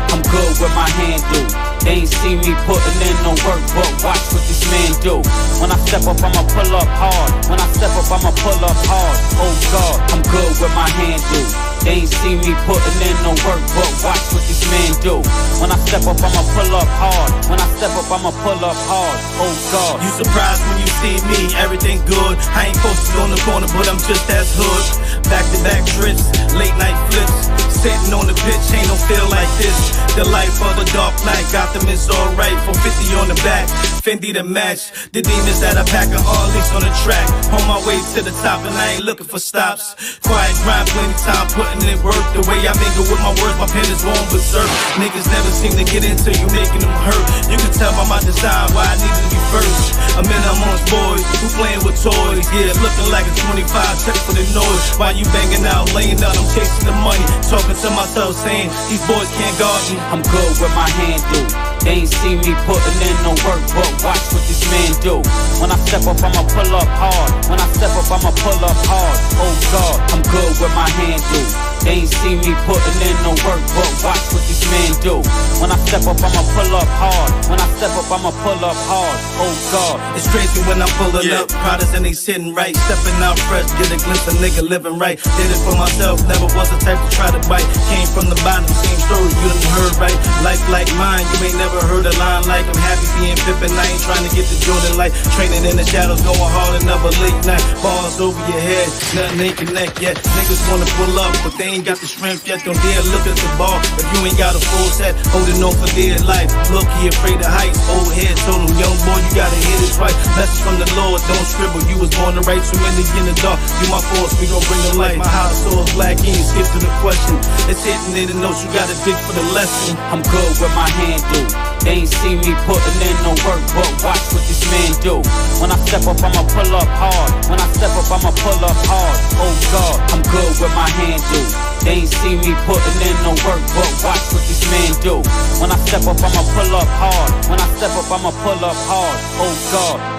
I'm good with my hand do. They ain't see me putting in no work, but watch what this man do. When I step up, I'ma pull up hard. When I step up, I'ma pull up hard. Oh God, I'm good with my hand do. They ain't see me putting in no work, but watch what this man do. When I step up, I'ma pull up hard. When I step up, I'ma pull up hard. Oh God. You surprised when you see me, everything good. I ain't posted on the corner, but I'm just as hood. Back-to-back trips, late night flips. Sitting on the pitch, ain't no feel like this. The life of a dark black, Gotham is alright. 450 on the back, Fendi to match. The demons that I pack are all least on the track. On my way to the top and I ain't looking for stops. Quiet grind, plenty time, putting in work. The way I mingle with my words, my pen is going berserk. Niggas never seem to get into you, making them hurt. You can tell by my design why I needed to be first. I'm in amongst boys who playing with toys. Yeah, looking like a 25, check for the noise. While you banging out, laying out, I'm chasing the money. Talking to myself, saying these boys can't guard me. I'm good with my hand do. They ain't see me putting in no work, but watch what this man do. When I step up, I'ma pull up hard. When I step up, I'ma pull up hard. Oh God, I'm good with my hand do. They ain't see me putting in no work, but watch what this man do. When I step up, I'ma pull up hard. When I step up, I'ma pull up hard. Oh God. It's crazy when I'm pulling up, products and they sitting right. Stepping out fresh, get a glimpse of nigga living right. Did it for myself, never was the type to try to bite. Came from the bottom, same story, you done heard right. Life like mine, you ain't never heard a line like I'm happy being pimpin'. I ain't trying to get the Jordan light. Training in the shadows, going hard, another late night. Balls over your head, nothing ain't connect yet. Niggas wanna pull up, but they ain't got the strength yet. Don't dare look at the ball if you ain't got a full set. Holding on for dear life, look, he afraid of heights. Old head told him, young boy, you gotta hit it right. Message from the Lord, don't scribble. You was born to write, too many in the dark. You my force, we gon' bring the light. My house source black, he ain't skip to the question. It's hitting in the notes, you gotta dig for the lesson. I'm good with my hand do. They ain't see me putting in no work, but watch what this man do. When I step up, I'ma pull up hard. When I step up, I'ma pull up hard. Oh God, I'm good with my hand do. They ain't see me putting in no work, but watch what this man do. When I step up, I'ma pull up hard. When I step up, I'ma pull up hard. Oh God.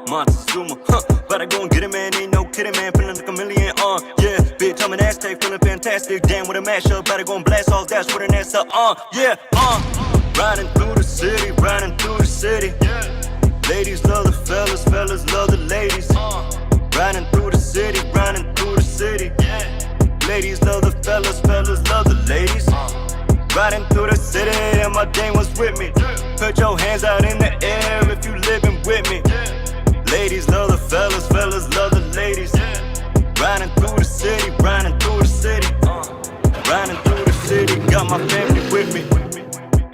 Montezuma, better go and get it, man, ain't no kidding, man, feeling like a million, yeah, bitch, I'm an Aztec, feeling fantastic, damn, with a mashup, better go and blast all that with an answer, yeah, riding through the city, ladies love the fellas, fellas love the ladies, riding through the city, ladies love the fellas, fellas love the ladies, riding through the city, and my dame was with me, put your hands out in the air if you living with me. Ladies love the fellas, fellas love the ladies. Riding through the city, riding through the city. Riding through the city, got my family with me.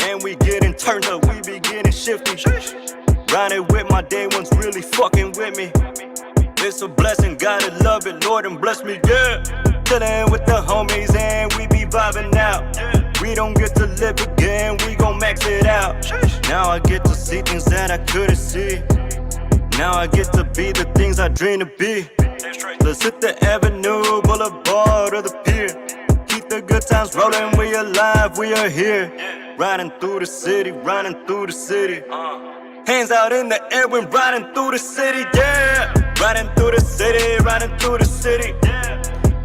And we getting turned up, we be getting shifty. Riding with my day ones really fucking with me. It's a blessing, gotta love it, Lord and bless me, yeah. Chillin' with the homies and we be vibing out. We don't get to live again, we gon' max it out. Now I get to see things that I couldn't see. Now I get to be the things I dream to be. Let's hit the avenue, boulevard, or the pier. Keep the good times rolling, we alive, we are here. Riding through the city, riding through the city. Hands out in the air when riding through the city, yeah. Riding through the city, riding through the city.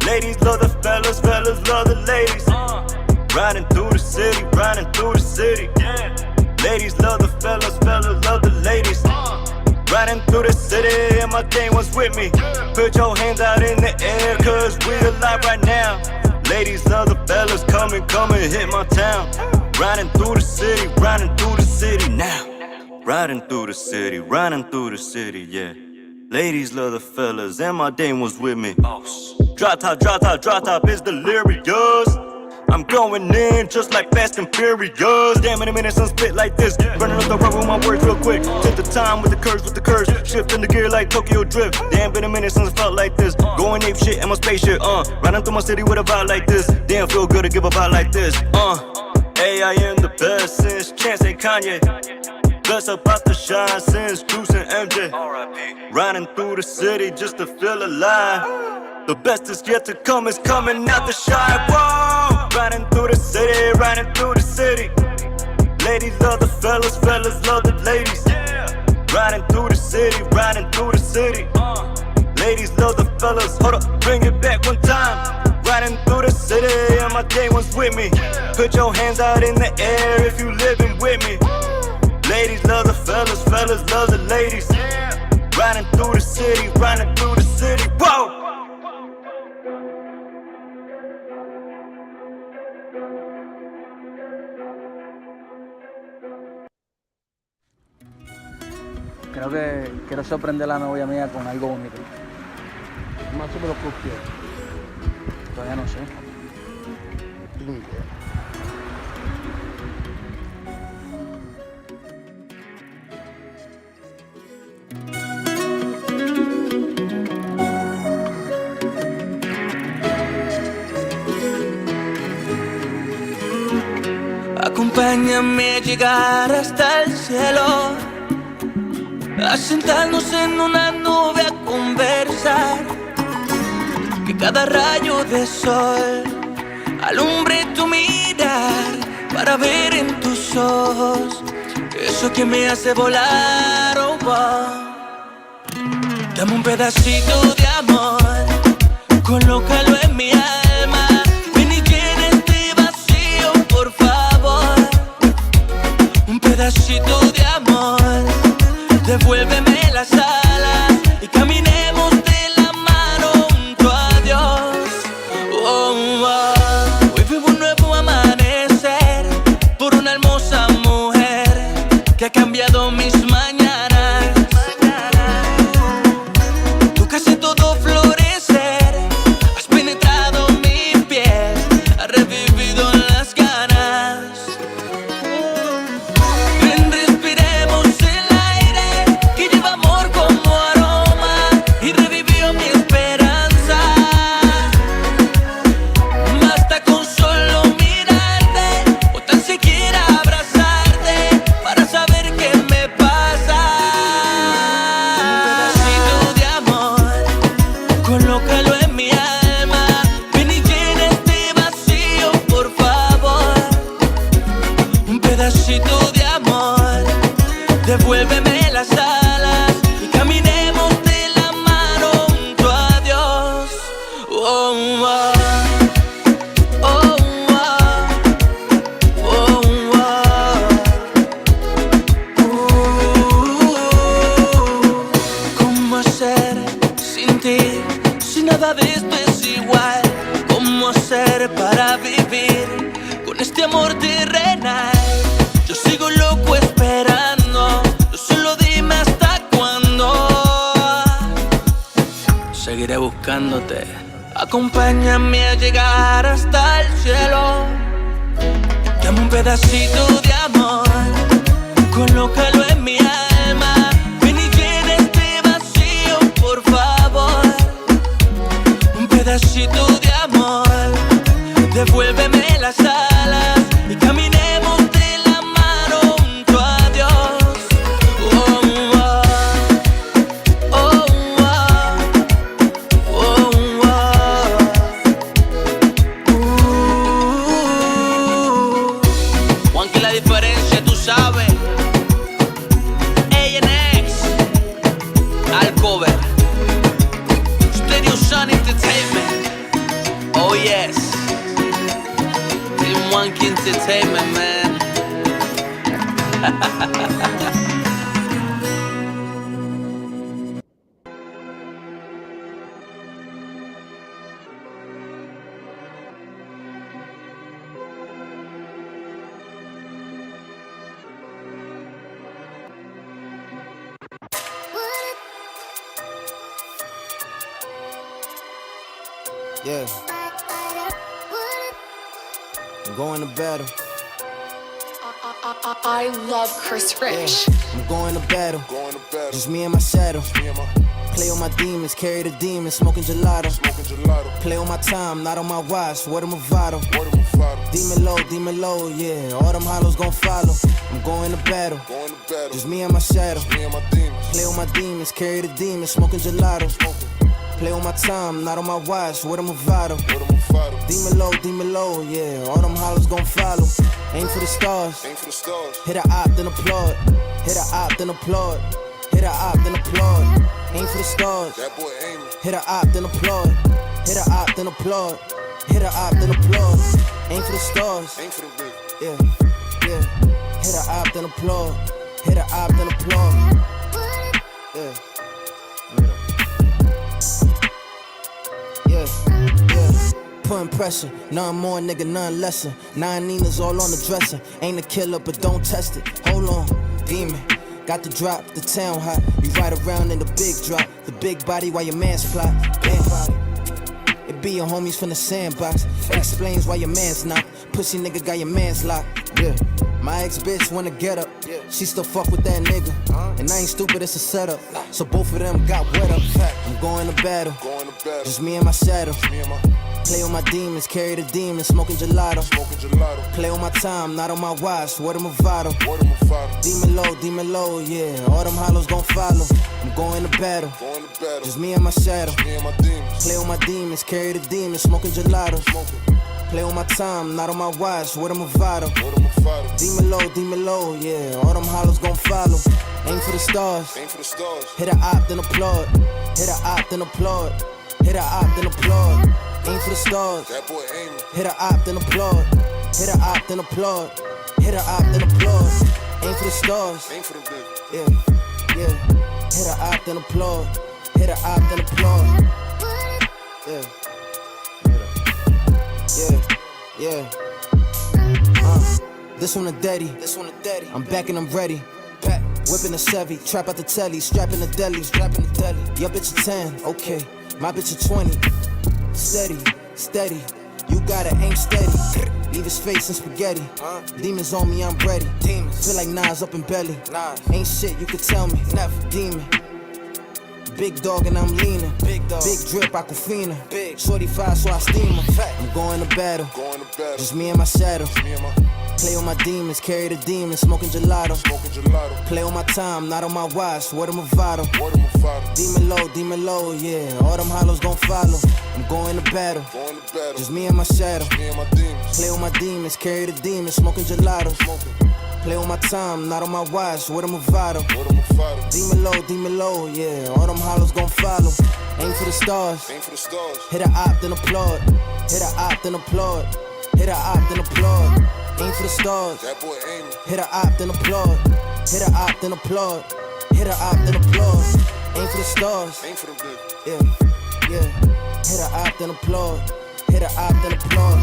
Ladies love the fellas, fellas love the ladies. Riding through the city, riding through the city. Ladies love the fellas, fellas love the ladies. Riding through the city and my dame was with me. Put your hands out in the air cause we alive right now. Ladies love the fellas, come and hit my town. Riding through the city, riding through the city now. Riding through the city, yeah. Ladies love the fellas and my dame was with me. Drop top is delirious. I'm going in just like Fast and Furious. Damn, in a minute, some spit like this. Running up the road with my words real quick. Take the time with the curves, shifting the gear like Tokyo Drift. Damn, been a minute since it felt like this. Going ape shit in my spaceship, riding through my city with a vibe like this. Damn, feel good to give a vibe like this, Hey, I am the best since Chance and Kanye. Blessed about to shine since Deuce and MJ. Riding through the city just to feel alive. The best is yet to come, is coming out the shy. Whoa! Riding through the city, riding through the city. Ladies love the fellas, fellas love the ladies. Riding through the city, riding through the city. Ladies love the fellas, hold up, bring it back one time. Riding through the city and my day one's with me. Put your hands out in the air if you living with me. Ladies love the fellas, fellas love the ladies. Riding through the city, riding through the city. Whoa! Creo que quiero sorprender a la novia mía con algo bonito. Más o menos por qué. Todavía no sé. Acompáñame a llegar hasta el cielo, a sentarnos en una nube a conversar. Que cada rayo de sol alumbre tu mirar, para ver en tus ojos eso que me hace volar. Oh, wow. Dame un pedacito de amor, colócalo en mi alma. Ven y llena este vacío, por favor. Un pedacito de amor, devuélveme las alas y caminemos de la mano junto a Dios. Oh, oh. Hoy vivo un nuevo amanecer por una hermosa mujer que ha cambiado mis mañanas. Tú casi todo florecer, has penetrado mi piel, has revivido las ganas. Ven, respiremos el aire que lleva amor como aroma y revivió mi esperanza. Basta con solo mirarte o tan siquiera abrazarte para saber qué me pasa. Un pedacito de amor, colócalo en mi alma. Ven y llena este vacío, por favor. Un pedacito de amor, devuélveme las alas y caminemos de la mano junto a Dios. Oh, oh. Oh, oh. Oh, ¿cómo hacer sin ti? Si nada de esto es igual. ¿Cómo hacer para vivir con este amor terrenal? Yo sigo loco esperando, tú solo dime hasta cuándo. Seguiré buscándote. Acompáñame a llegar hasta el cielo. Dame un pedacito de amor, colócalo en mi alma. Ven y llena este vacío, por favor. Un pedacito de amor, devuélveme las alas y caminemos de la mano junto a Dios. Oh, oh. Oh, oh. Oh, oh. Juan, que la diferencia tú sabes. A&X al cover, Stereo Sun Entertainment. Oh yes, Team Monkey Entertainment, man. Yeah. going to battle. I love Chris Rich. Yeah, I'm going to battle. Just me and my shadow. Play on my demons, carry the demons, smoking gelato. Play on my time, not on my watch. Word of Movado. Demon low, yeah. All them hollows gon' follow. I'm going to battle. Just me and my shadow. Play on my demons, carry the demons, smoking gelato. Play on my time, not on my watch. Word of Movado. Demon low, yeah. All them hollows gon' follow. Aim for the stars. Hit a op, then applaud. Hit a op, then applaud. Hit a op, then applaud. Aim for the stars. Hit a op, then applaud. Hit a op, then applaud. Hit a op, then applaud. Aim for the stars. Yeah. Hit a op, then applaud. Hit a op, then applaud. Yeah. Putting pressure, none more, nigga, none lesser. 9 Ninas all on the dresser. Ain't a killer, but don't test it. Hold on, demon. Got the drop, the town hot. You ride around in the big drop, the big body while your man's fly. It be your homies from the sandbox. Explains why your man's not. Pussy nigga got your man's locked. Yeah. My ex-bitch wanna get up. She still fuck with that nigga. And I ain't stupid, it's a setup. So both of them got wet up. I'm going to battle. Just me and my shadow. Play on my demons, carry the demons, smoking gelato. Play on my time, not on my watch. Word of Movado. Demon low, yeah. All them hollows gon' follow. I'm going to battle. Just me and my shadow. Play on my demons, carry the demons, smoking gelato. Play on my time, not on my watch. Word of Movado. Demon low, yeah. All them hollows gon' follow. Aim for the stars. Hit a op, then applaud. Hit a op, then applaud. Hit a op, then applaud. Aim for the stars. Hit a op, then applaud. Hit a op, then applaud. Hit a op, then applaud. Aim for the stars. Yeah. Hit a op, then applaud. Hit a op, then applaud. Yeah. This one a daddy. I'm back and I'm ready. Whipping a Chevy, trap out the telly, strapping the deli. Your bitch a 10, okay. My bitch a 20. Steady. You gotta aim steady. Leave his face in spaghetti. Demons on me, I'm ready. Feel like Nas up in belly. Ain't shit, you could tell me. Demon. Big dog and I'm leaning. Big drip, Aquafina. Shorty 5, so I steam her. I'm going to battle. Just me and my shadow. Play on my demons, carry the demons, smoking gelato. Play on my time, not on my watch. Word of Movado. Demon low, yeah. All them hollows gon' follow. I'm going to battle. Just me and my shadow. Play on my demons, carry the demons, smoking gelato. Play on my time, not on my watch. Word of Movado. Demon low, yeah. All them hollows gon' follow. Aim for the stars. Hit a op, then applaud. Hit a op, then applaud. Hit a op, then applaud. Aim for the stars. Hit a op, then applaud. Hit a op, then applaud. Hit a op, then applaud. Aim for the stars. Yeah. Hit a op, then applaud. Hit a op, then applaud.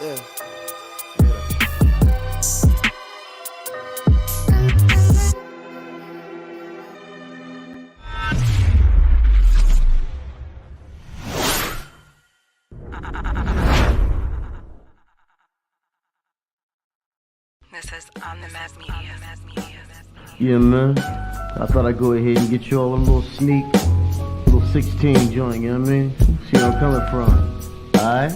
Yeah. This is On The Map Media. Yeah, man. I thought I'd go ahead and get you all a little sneak, little 16 joint, you know what I mean? See where I'm coming from. Alright?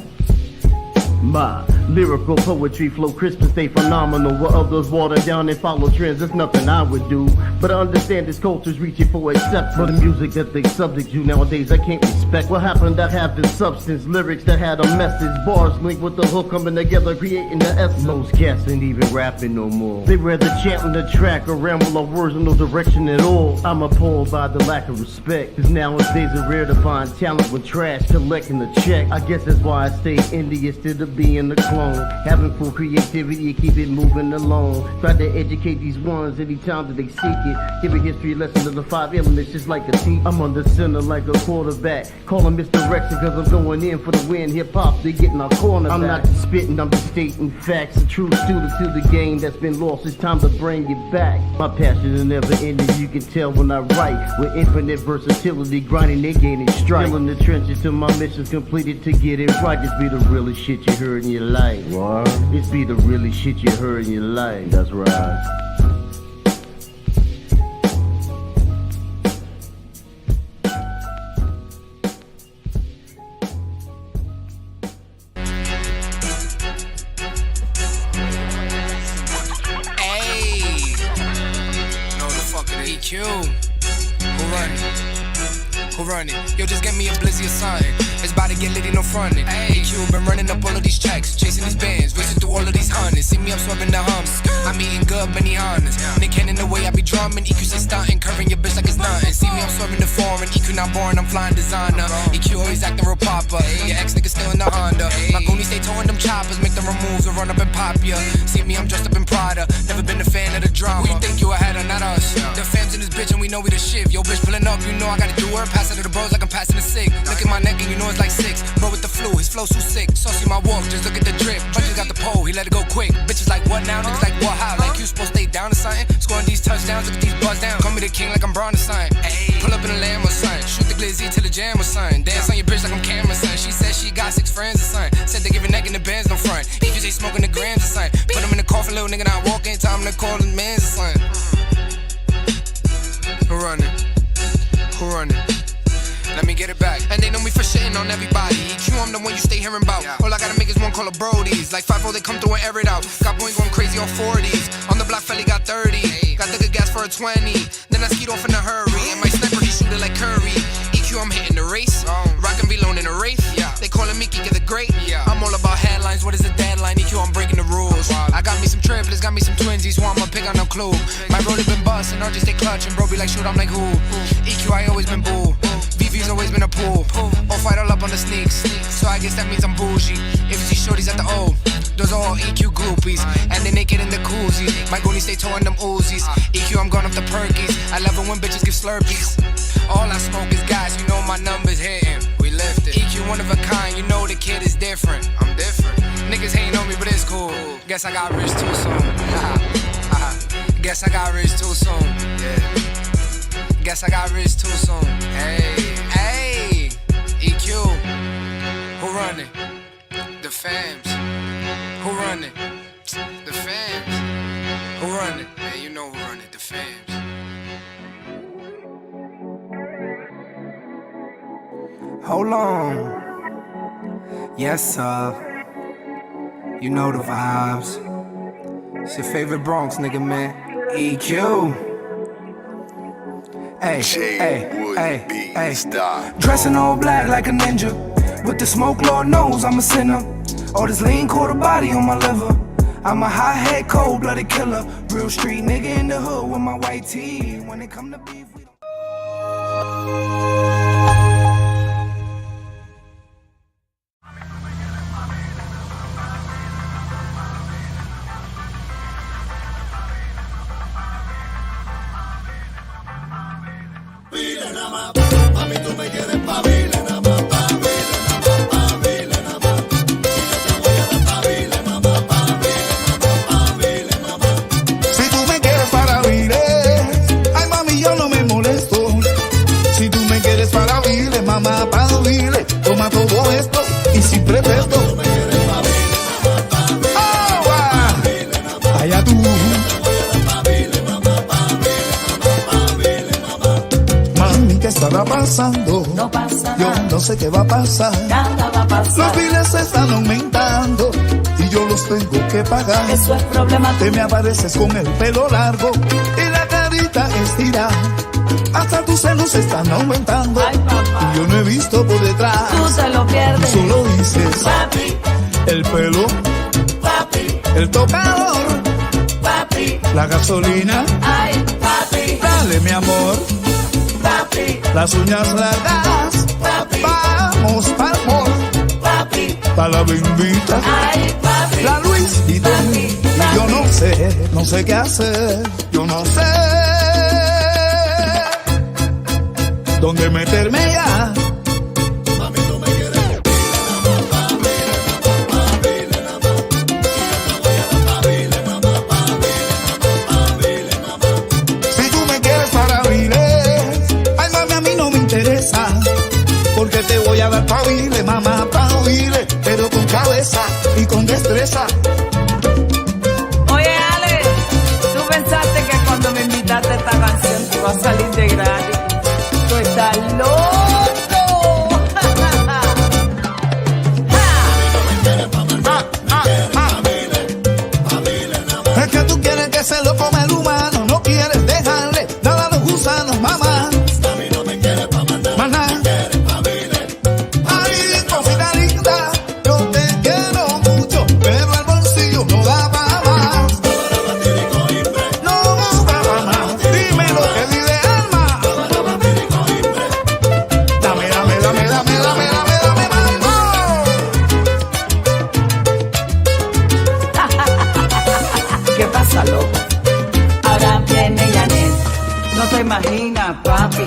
My lyrical poetry flow crisp and stay phenomenal. What others water down and follow trends, there's nothing I would do. But I understand this culture's reaching for acceptance. For the music that they subject you nowadays, I can't respect. What happened that have the substance, lyrics that had a message, bars linked with the hook coming together, creating the essence. Most cats ain't even rapping no more. They rather chant on the track or ramble on words in no direction at all. I'm appalled by the lack of respect, cause nowadays it's rare to find talent with trash collecting the check. I guess that's why I stay indie instead of being the clone. Having full creativity and keep it moving along. Try to educate these ones anytime that they seek it. Give a history lesson of the 5 elements just like a teacher. I'm on the center like a quarterback. Call them misdirection cause I'm going in for the win. Hip hop, they getting our corner. I'm not just spitting, I'm just stating facts. A true student to the game that's been lost. It's time to bring it back. My passion is never ending, you can tell when I write. With infinite versatility, grinding and gaining strength. Still in the trenches till my mission's completed to get it right. Just be the realest shit you heard in your life. like. What? This be the really shit you heard in your life. That's right. Who run it? Yo, just get me a blizzy or something. It's about to get lit, no frontin'. AQ been running up all of these checks, chasing these bands, racing through all of these hundreds. See me, I'm swerving the humps. I'm eating good, many honors. Nick Cannon the way I be drumming. EQ say stuntin', curving your bitch like it's nothing. See me, I'm swerving the foreign. EQ not boring, I'm flying designer. EQ always acting real popper. Your ex nigga still in the Honda. My goonies stay towing them choppers, make them removes or run up and pop ya. See me, I'm dressed up in Prada. Never been a fan of the drama. Who you think you ahead of, not us? The fam's in this bitch and we know we the shit. Yo, bitch pulling up, you know I gotta do her. Pass it to the bros like I'm passing the sick. Look at my neck and you know it's like 6. Bro with the flu, his flow so sick. Saucy my walk, just look at the drip. Bunches got the pole, he let it go quick. Bitches like what now? Niggas like what how? Like you supposed to stay down or something? Scoring these touchdowns, look at these buzz down. Call me the king like I'm Braun or something. Pull up in a lamb or something. Shoot the glizzy to the jam or something. Dance on your bitch like I'm Cameron son. She said she got 6 friends or something. Said they give a neck in the bands no front. Even they smoking the grams or something. Put them in the coffin, little nigga not walking. Time to call them mans or something. Who running? Who running? Let me get it back. And they know me for shitting on everybody. EQ, I'm the one you stay hearing about. All I gotta make is one call of Brodies. Like 5-0, they come through and air it out. Got boy going crazy on 40s. On the block, Felly got 30. Got the good gas for a 20. Then I skied off in a hurry. And my sniper, he shoot it like Curry. EQ, I'm hitting the race. Rockin' V-Lone in a Wraith. They calling me Kika the Great. I'm all about headlines. What is the deadline? EQ, I'm breaking the rules. I got me some triplets, got me some twinsies. Who I'ma pick on no clue. My roller been bustin', RJ stay clutching. Bro be like, shoot, I'm like who? EQ, I always been boo. VV's always been a pool. All fight all up on the sneaks. So I guess that means I'm bougie. If you see shorties at the O, those are all EQ groupies. And they naked in the koozies. My goonies stay towing them Uzis. EQ, I'm going up the perkies. I love it when bitches give slurpees. All I smoke is gas, you know my numbers hitting. We lift it. EQ one of a kind, you know the kid is different. I'm different. Niggas hating on me, but it's cool. Guess I got rich too soon. Guess I got rich too soon. Yeah. Guess I got rich too soon. Hey, EQ. Who run it? The fams. Who run it? The fams. Who run it? Man, you know who run it. The fams. Hold on. Yes, sir. You know the vibes. It's your favorite Bronx nigga, man. EQ. Hey, hey. Dressing all black like a ninja. With the smoke, Lord knows I'm a sinner. All this lean quarter body on my liver. I'm a hot-head, cold-blooded killer. Real street nigga in the hood with my white tee. When it come to beef, we don't... Mami, tú me quieres pa' vile, nada más, pa' vile, nada más, pa' vile, nada más. Si yo te voy a dar pa' vile, mamá, pa' vile, mamá, pa' vile, mamá. Si tú me quieres para vile, ay mami, yo no me molesto. Si tú me quieres para vile, mamá, pa' vile, toma todo esto y sin pretexto. Tú me quieres pa' vile, mamá, pa' vile, pa' vile, nada más. Allá tú. ¿Qué estará pasando? No pasa yo nada. No sé qué va a pasar. Nada va a pasar. Los biles están aumentando y yo los tengo que pagar. Eso es problema. Te me apareces con el pelo largo y la carita estirada. Hasta tus senos están aumentando. Ay, papá. Y yo no he visto por detrás. Tú te lo pierdes. Solo dices papi. El pelo, papi. El tocador, papi. La gasolina, ay, papi. Dale mi amor, papi. Las uñas largas, papi. Vamos pa'l mall, papi. Pa' la bendita, ay, papi. La Luis y papi. Y yo no sé qué hacer. Yo no sé dónde meterme ya. Porque te voy a dar pa' vile, mamá, pa' vile, pero con cabeza y con destreza. va a salir de gratis. Tú estás loco. Es que tú quieres que se lo come el humano, no quieres dejarle nada a los gusanos, mamá. A mí no me quieres pa' mandar, me quieres pa' vivir. Ay, cosita linda, yo te quiero mucho, pero el bolsillo no da pa' más. No da pa' más, dime lo que dice alma. Dame, dame, dame, dame, dame, dame, dame, ¿Qué pasa, loco? Ahora viene Janet. No te imaginas, papi,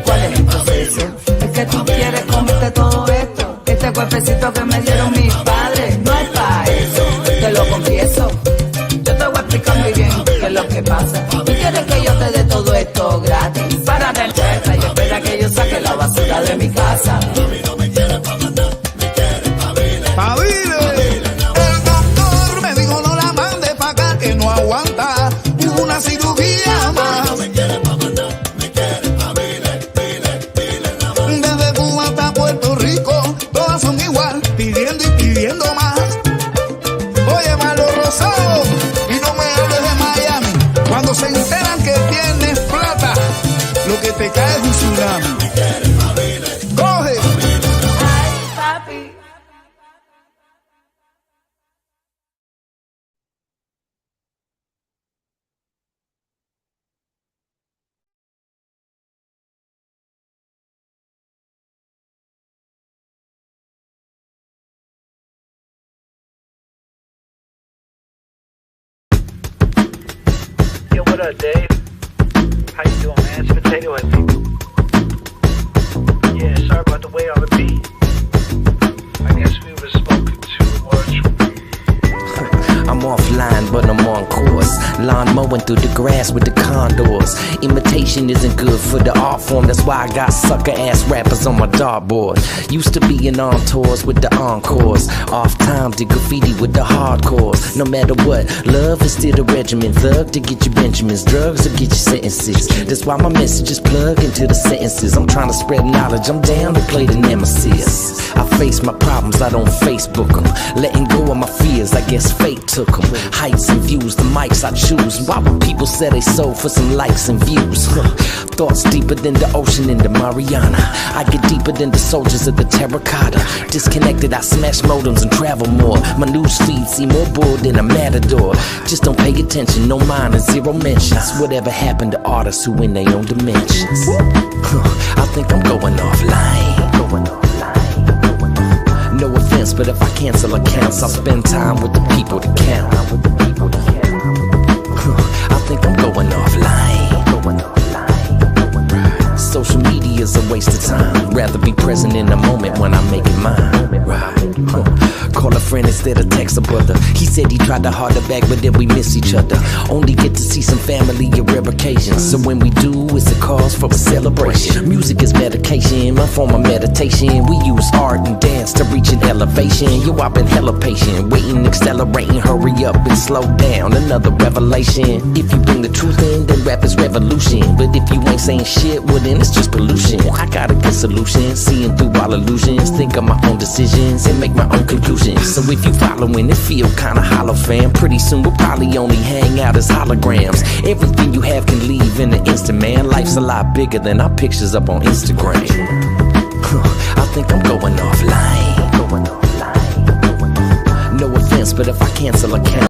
cuál es el proceso. Es que tú quieres comerte todo esto. Este cuerpecito que me dieron mis padres no es para eso. Te lo confieso. Yo te voy a explicar muy bien qué es lo que pasa. Tú quieres que yo te dé todo esto gratis. Para de vuelta y espera que yo saque la basura de mi casa. A mí no me quieres pa' mandar, me quieres pa' vivir. Pa' vivir. El doctor me dijo no la mande pa' acá que no aguanta una cirugía más. No me quieres pa' mandar, me quieres pa' vivir, vivir, desde Cuba hasta Puerto Rico, todas son igual, pidiendo y pidiendo más. Oye, malo rosado, y no me hables de Miami. Cuando se enteran que tienes plata, lo que te cae es un tsunami. Coge. Ay, papi. Yo, what up, Dave? How you doing, man? It's Potato Head, people. Yeah, sorry about the way I repeat. I guess we were spoken too much. I'm offline, but I'm on course. Lawn mowing through the grass with the condors. Imitation isn't good for the art form. That's why I got sucker ass rappers on my dartboard. Used to being on tours with the encores. Off time did graffiti with the hardcores. No matter what, love is still the regimen. Thug to get you Benjamins, drugs to get you sentences. That's why my messages plug into the sentences. I'm trying to spread knowledge, I'm down to play the nemesis. I face my problems, I don't Facebook them. Letting go of my fears, I guess fate took them. Heights and views, the mics I choose. Why would people say they sold for some likes and views? Thoughts deeper than the ocean in the Mariana. I get deeper than the soldiers of the terracotta. Disconnected, I smash modems and travel more. My news feed see more bull than a matador. Just don't pay attention, no mind and zero mentions. Whatever happened to artists who in their own dimensions? I think I'm going offline. No offense, but if I cancel accounts, I'll spend time with the people to count. I think I'm going offline. Social media is a waste of time. Rather be present in the moment when I make it mine. Call a friend instead of text a brother. He said he tried to hard to back, but then we miss each other. Only get to see some family at rare occasions. So when we do, it's a cause for a celebration. Music is medication, my form of meditation. We use art and dance to reach an elevation. Yo, I've been hella patient, waiting, accelerating, hurry up and slow down. Another revelation. If you bring the truth in, then rap is revolution. But if you ain't saying shit, well then it's just pollution. I got a good solution, seeing through all illusions. Think of my own decisions and make my own conclusions. So if you following it, feel kinda hollow, fam. Pretty soon we'll probably only hang out as holograms. Everything you have can leave in an instant, man. Life's a lot bigger than our pictures up on Instagram. I think I'm going offline. No offense, but if I cancel account.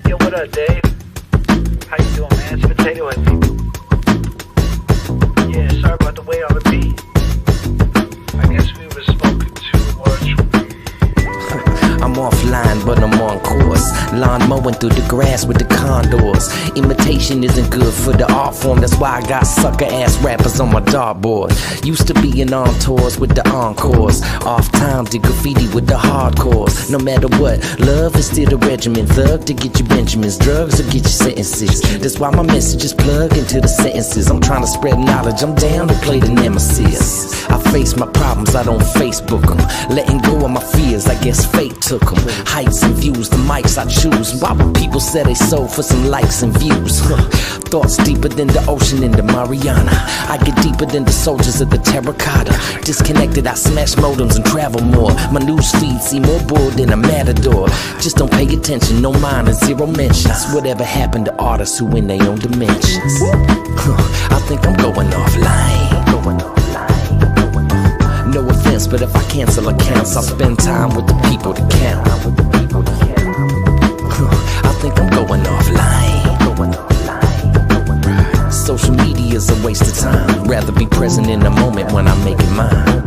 Yo, what up, Dave? How you doing, man? It's Potato Head, people. Yeah, sorry about the way I repeat. I guess we were spoken too much. I'm offline, but I'm on course. Lawn mowing mowing through the grass with the condors. Imitation isn't good for the art form, that's why I got sucker ass rappers on my dartboard. Used to being on tours with the encores, off time did graffiti with the hardcores. No matter what, love is still the regimen. Thug to get you Benjamins, drugs to get you sentences. That's why my messages plug into the sentences. I'm trying to spread knowledge, I'm down to play the nemesis. I face my problems, I don't Facebook them. Letting go of my fears, I guess fate took them. Heights and views, the mics I choose. Why would people say they sold for some likes and views? Thoughts deeper than the ocean in the Mariana. I get deeper than the soldiers of the terracotta. Disconnected, I smash modems and travel more. My news feed see more bull than a matador. Just don't pay attention, no mind and zero mentions. Whatever happened to artists who in their own dimensions? I think I'm going offline. No offense, but if I cancel accounts, I'll spend time with the people to count. I think I'm going offline. Social media is a waste of time. Rather be present in the moment when I'm making mine.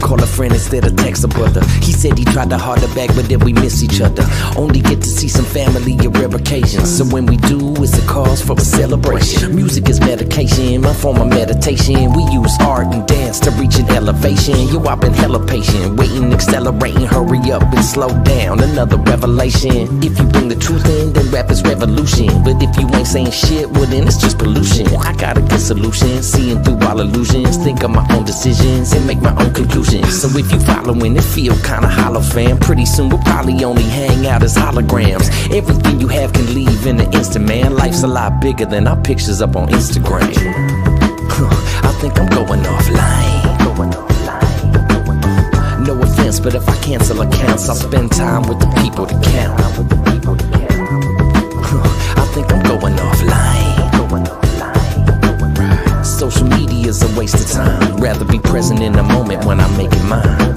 Call a friend instead of text a brother. He said he tried to hard to back, but then we miss each other. Only get to see some family at rare occasions. So when we do, it's a cause for a celebration. Music is medication, my form of meditation. We use art and dance to reach an elevation. Yo, I've been hella patient, waiting, accelerating, hurry up and slow down. Another revelation. If you bring the truth in, then rap is revolution. But if you ain't saying shit, well then it's just pollution. I got a good solution, seeing through all illusions. Think of my own decisions and make my own conclusions. So if you following it, feel kinda hollow, fam. Pretty soon we'll probably only hang out as holograms. Everything you have can leave in an instant, man. Life's a lot bigger than our pictures up on Instagram. I think I'm going offline. No offense, but if I cancel accounts, I'll spend time with the people to count. I think I'm going offline. Social media is a waste of time. Rather be present in the moment when I'm making mine.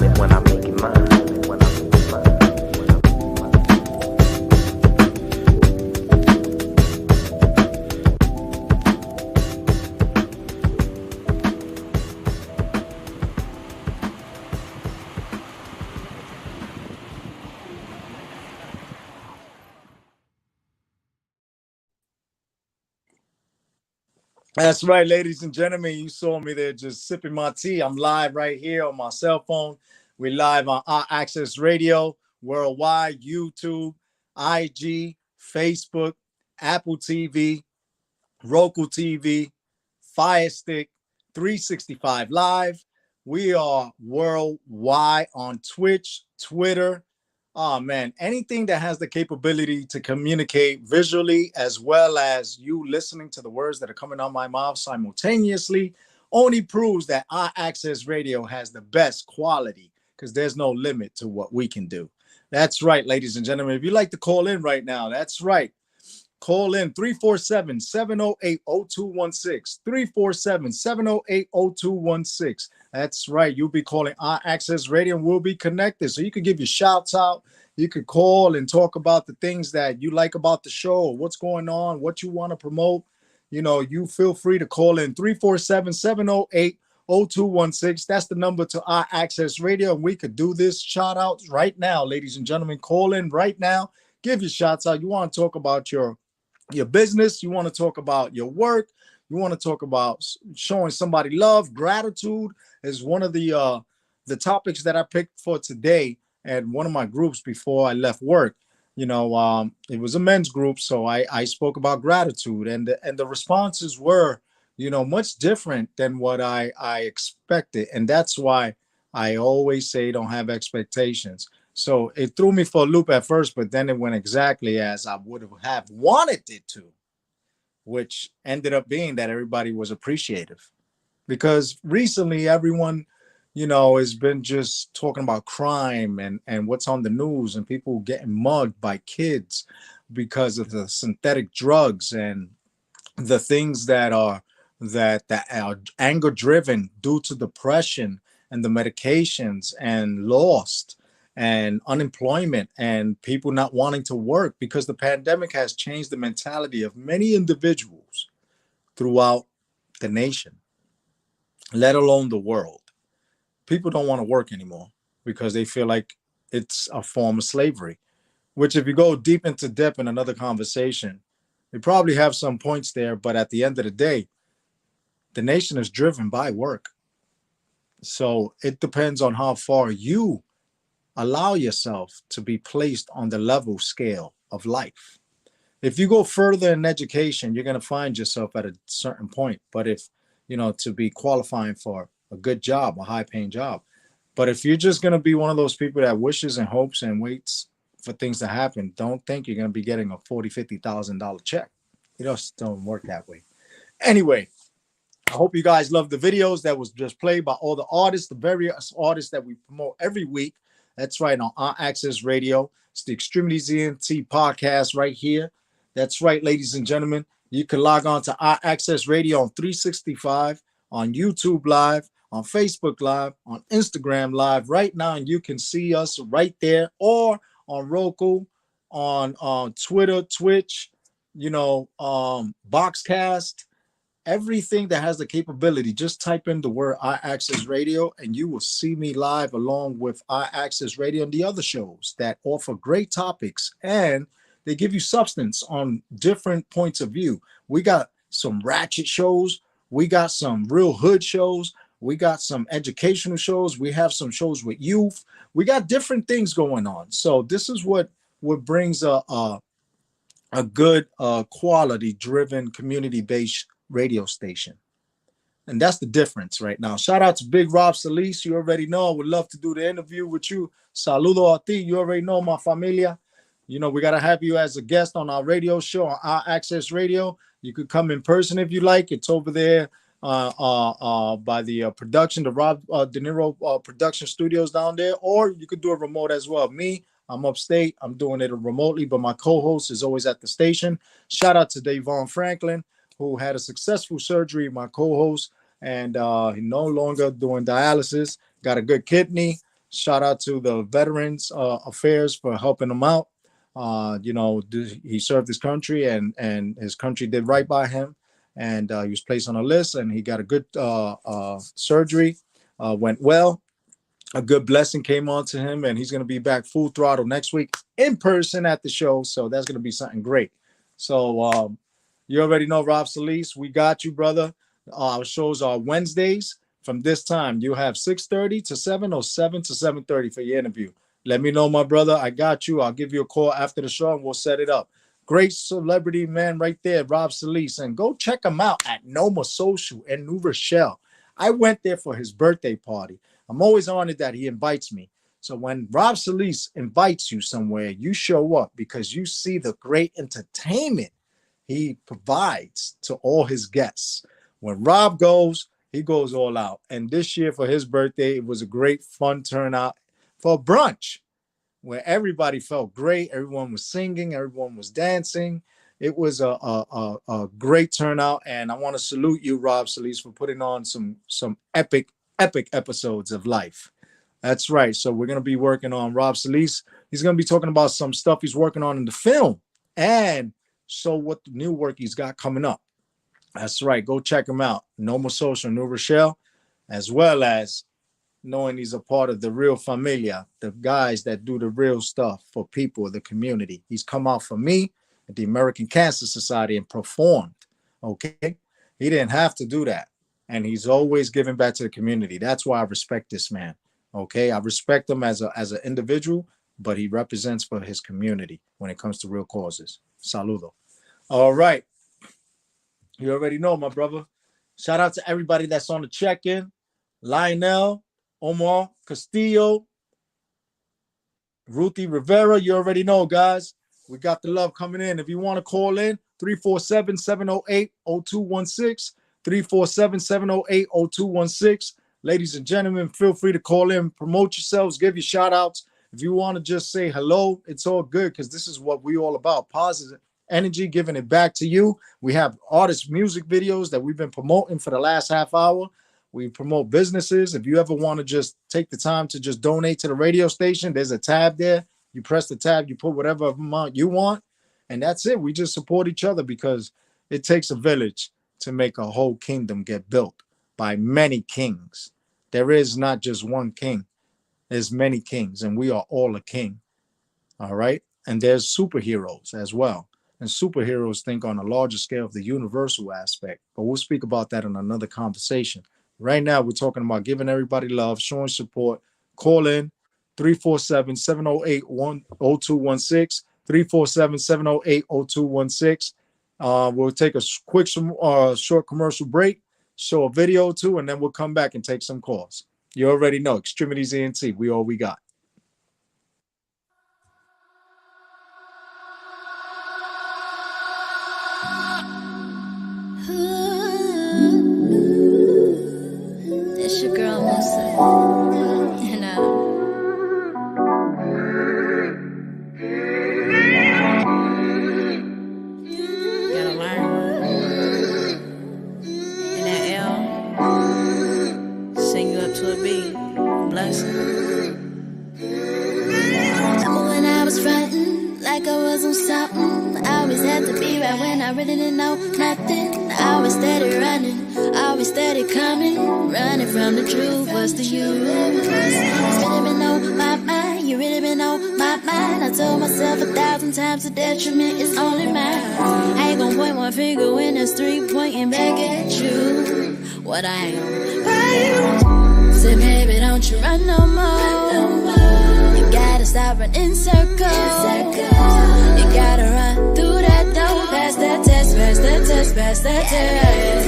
That's right, ladies and gentlemen. You saw me there just sipping my tea. I'm live right here on my cell phone. We're live on Our Access Radio, worldwide, YouTube, IG, Facebook, Apple TV, Roku TV, Fire Stick, 365 Live. We are worldwide on Twitch, Twitter. Oh man, anything that has the capability to communicate visually as well as you listening to the words that are coming out my mouth simultaneously only proves that Our Access Radio has the best quality, because there's no limit to what we can do. That's right, ladies and gentlemen. If you'd like to call in right now, that's right. Call in 347-708-0216. 347-708-0216. That's right. You'll be calling Our Access Radio and we'll be connected. So you can give your shouts out. You could call and talk about the things that you like about the show, what's going on, what you want to promote. You know, you feel free to call in 347-708-0216. That's the number to Our Access Radio. And we could do this shout outs right now, ladies and gentlemen. Call in right now. Give your shouts out. You want to talk about your business, you want to talk about your work, you want to talk about showing somebody love. Gratitude is one of the topics that I picked for today at one of my groups before I left work. You know, it was a men's group, so I spoke about gratitude, and the responses were, you know, much different than what I expected, and that's why I always say don't have expectations. So it threw me for a loop at first, but then it went exactly as I would have wanted it to, which ended up being that everybody was appreciative. Because recently everyone, you know, has been just talking about crime and what's on the news and people getting mugged by kids because of the synthetic drugs and the things that are anger driven due to depression and the medications and lost and unemployment and people not wanting to work, because the pandemic has changed the mentality of many individuals throughout the nation, let alone the world. People don't want to work anymore because they feel like it's a form of slavery. which if you go deep into depth in another conversation, we probably have some points there, but at the end of the day, the nation is driven by work. So it depends on how far you allow yourself to be placed on the level scale of life. If you go further in education, you're going to find yourself at a certain point. But if, to be qualifying for a good job, a high paying job. But if you're just going to be one of those people that wishes and hopes and waits for things to happen, don't think you're going to be getting a $40,000, $50,000 check. It just don't work that way. Anyway, I hope you guys love the videos that was just played by all the artists, the various artists that we promote every week. That's right, on our Access Radio. It's the X-Tremitiez ENT podcast right here. That's right, ladies and gentlemen. You can log on to our Access Radio on 365, on YouTube Live, on Facebook Live, on Instagram Live right now, and you can see us right there, or on Roku, on Twitter, Twitch, Boxcast. Everything that has the capability, just type in the word iAccess Radio and you will see me live along with iAccess Radio and the other shows that offer great topics and they give you substance on different points of view. We got some ratchet shows. We got some real hood shows. We got some educational shows. We have some shows with youth. We got different things going on. So this is what brings a good quality driven community-based radio station. And that's the difference right now. Shout out to Big Rob Solis. You already know I would love to do the interview with you. Saludo a ti. You already know, my familia. We got to have you as a guest on our radio show, on our Access Radio. You could come in person if you like. It's over there by the production, the Rob De Niro production studios down there. Or you could do it remote as well. Me, I'm upstate. I'm doing it remotely, but my co-host is always at the station. Shout out to DAVON Franklin, who had a successful surgery, my co-host, and he no longer doing dialysis, got a good kidney. Shout out to the Veterans Affairs for helping him out. He served his country and his country did right by him. And he was placed on a list and he got a good surgery, went well. A good blessing came on to him and he's going to be back full throttle next week in person at the show. So that's going to be something great. So, you already know, Rob Solis. We got you, brother. Our shows are Wednesdays from this time. You have 6:30 to 7 or 7 to 7:30 for your interview. Let me know, my brother. I got you. I'll give you a call after the show and we'll set it up. Great celebrity man right there, Rob Solis. And go check him out at Noma Social in New Rochelle. I went there for his birthday party. I'm always honored that he invites me. So when Rob Solis invites you somewhere, you show up because you see the great entertainment he provides to all his guests. When Rob goes, he goes all out. And this year for his birthday, it was a great fun turnout for a brunch where everybody felt great. Everyone was singing. Everyone was dancing. It was a great turnout. And I want to salute you, Rob Solis, for putting on some epic episodes of life. That's right. So we're going to be working on Rob Solis. He's going to be talking about some stuff he's working on in the film and so what the new work he's got coming up. That's right. Go check him out. Noma Social, New Rochelle, as well as knowing he's a part of the Real Familia, the guys that do the real stuff for people, the community. He's come out for me at the American Cancer Society and performed. Okay. He didn't have to do that. And he's always giving back to the community. That's why I respect this man. Okay. I respect him as an individual, but he represents for his community when it comes to real causes. Saludo. All right. You already know, my brother. Shout out to everybody that's on the check-in. Lionel, Omar Castillo, Ruthie Rivera. You already know, guys. We got the love coming in. If you want to call in, 347-708-0216. 347-708-0216. Ladies and gentlemen, feel free to call in, promote yourselves, give your shout outs. If you want to just say hello, it's all good because this is what we all about. Positive energy, giving it back to you. We have artist music videos that we've been promoting for the last half hour. We promote businesses. If you ever want to just take the time to just donate to the radio station, there's a tab there. You press the tab, you put whatever amount you want, and that's it. We just support each other because it takes a village to make a whole kingdom get built by many kings. There is not just one king. There's many kings, and we are all a king. All right? And there's superheroes as well. And superheroes think on a larger scale of the universal aspect. But we'll speak about that in another conversation. Right now, we're talking about giving everybody love, showing support. Call in 347-708-0216, 347-708-0216. We'll take a quick, short commercial break, show a video or two, and then we'll come back and take some calls. You already know, X-Tremitiez ENT, we all we got. It's your girl Musa, you know. Gotta learn. And that L, sing you up to a B, blessing. Remember when I was frontin', like I was on something. I always had to be right when I really didn't know nothing. I always steady running, always steady coming, running from the truth. What's the use? It's really been on my mind, you really been on my mind. I told myself 1,000 times the detriment is only mine. I ain't gon' point one finger when there's three pointing back at you. What I ain't gon' right. Say baby, don't you run no more. You gotta stop running circles. You gotta run through that door, pass that test, pass that test, pass that test.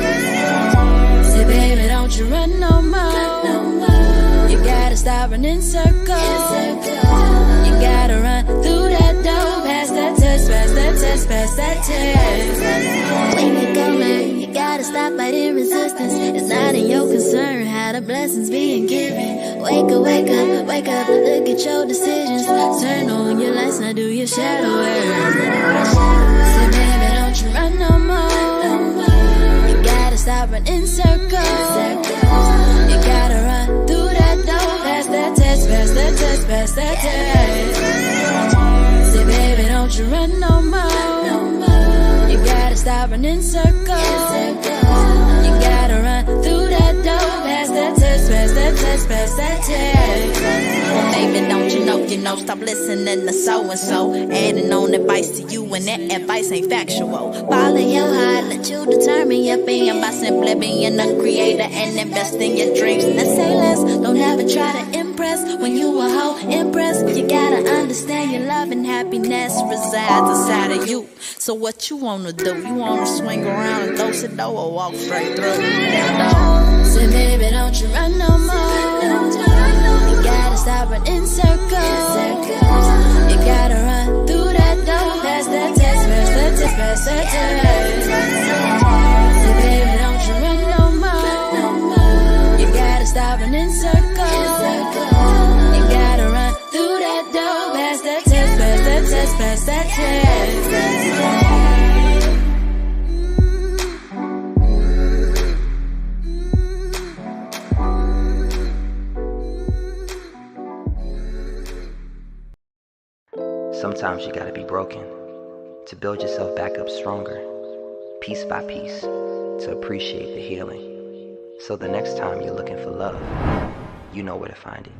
Say baby, don't you run no more. You gotta stop running circles. You gotta run through that door, pass that test, pass that test, pass that test. When you go, man, you gotta stop fighting resistance. It's not in your concern how the blessings being given. Wake up, wake up, wake up, look at your decisions. Turn on your lights, now do your shadow work. Say baby, don't you run no more. You gotta stop running circles. You gotta run through that door, pass that test, pass that test, pass that test. Say baby, don't you run no more. You gotta stop running circles. You gotta run through that door, pass that test, pass that test, pass that test. Baby, don't you know, stop listening to so-and-so. Adding on advice to you and that advice ain't factual. Follow your heart, let you determine your being by simply being a creator and invest in your dreams. And say less, don't ever try to impress. When you a hoe, impress. You gotta understand your love and happiness resides inside of you. So what you wanna do? You wanna swing around and throw it door or walk straight through? Say baby, don't you run no more. You gotta stop running circles. You gotta run through that door, pass that test, pass that test, pass that test. Say baby, don't you run no more. You gotta stop running circles. You gotta run through that door, pass that test, pass that test, pass that test. Sometimes you gotta be broken to build yourself back up stronger, piece by piece, to appreciate the healing. So the next time you're looking for love, you know where to find it.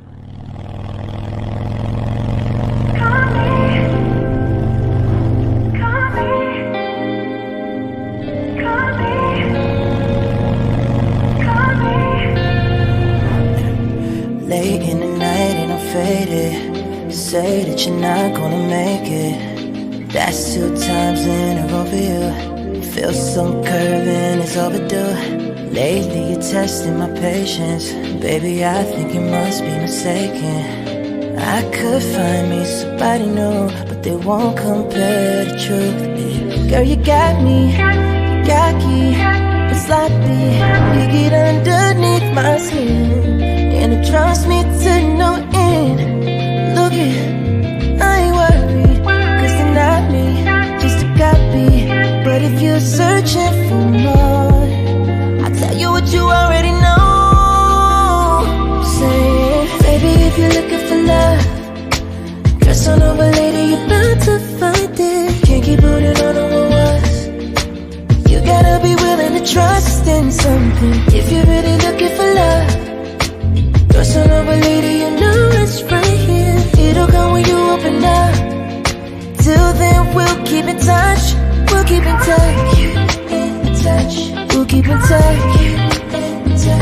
Late in the night and I'm faded. Say that you're not gonna make it. That's 2 times in a row for you. Feel some curving, it's overdue. Lately you're testing my patience. Baby, I think you must be mistaken. I could find me somebody new, but they won't compare the truth. Girl, you got me, cocky, and sloppy. You get underneath my skin, and it drives me to no end. Look it, I ain't worried, cause they're not me, just a copy. But if you're searching for more, I'll tell you what you already know. Say it, baby, if you're looking for love, dress on over, lady, you're bound to find it. Can't keep holding on to what was. You gotta be willing to trust in something. If you're really looking for love, dress on over, lady, you know it's right here. It'll come when you open up. Till then, we'll keep in touch. We'll keep in touch. We'll keep in touch.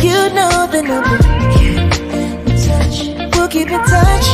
You know the number. We'll keep in touch.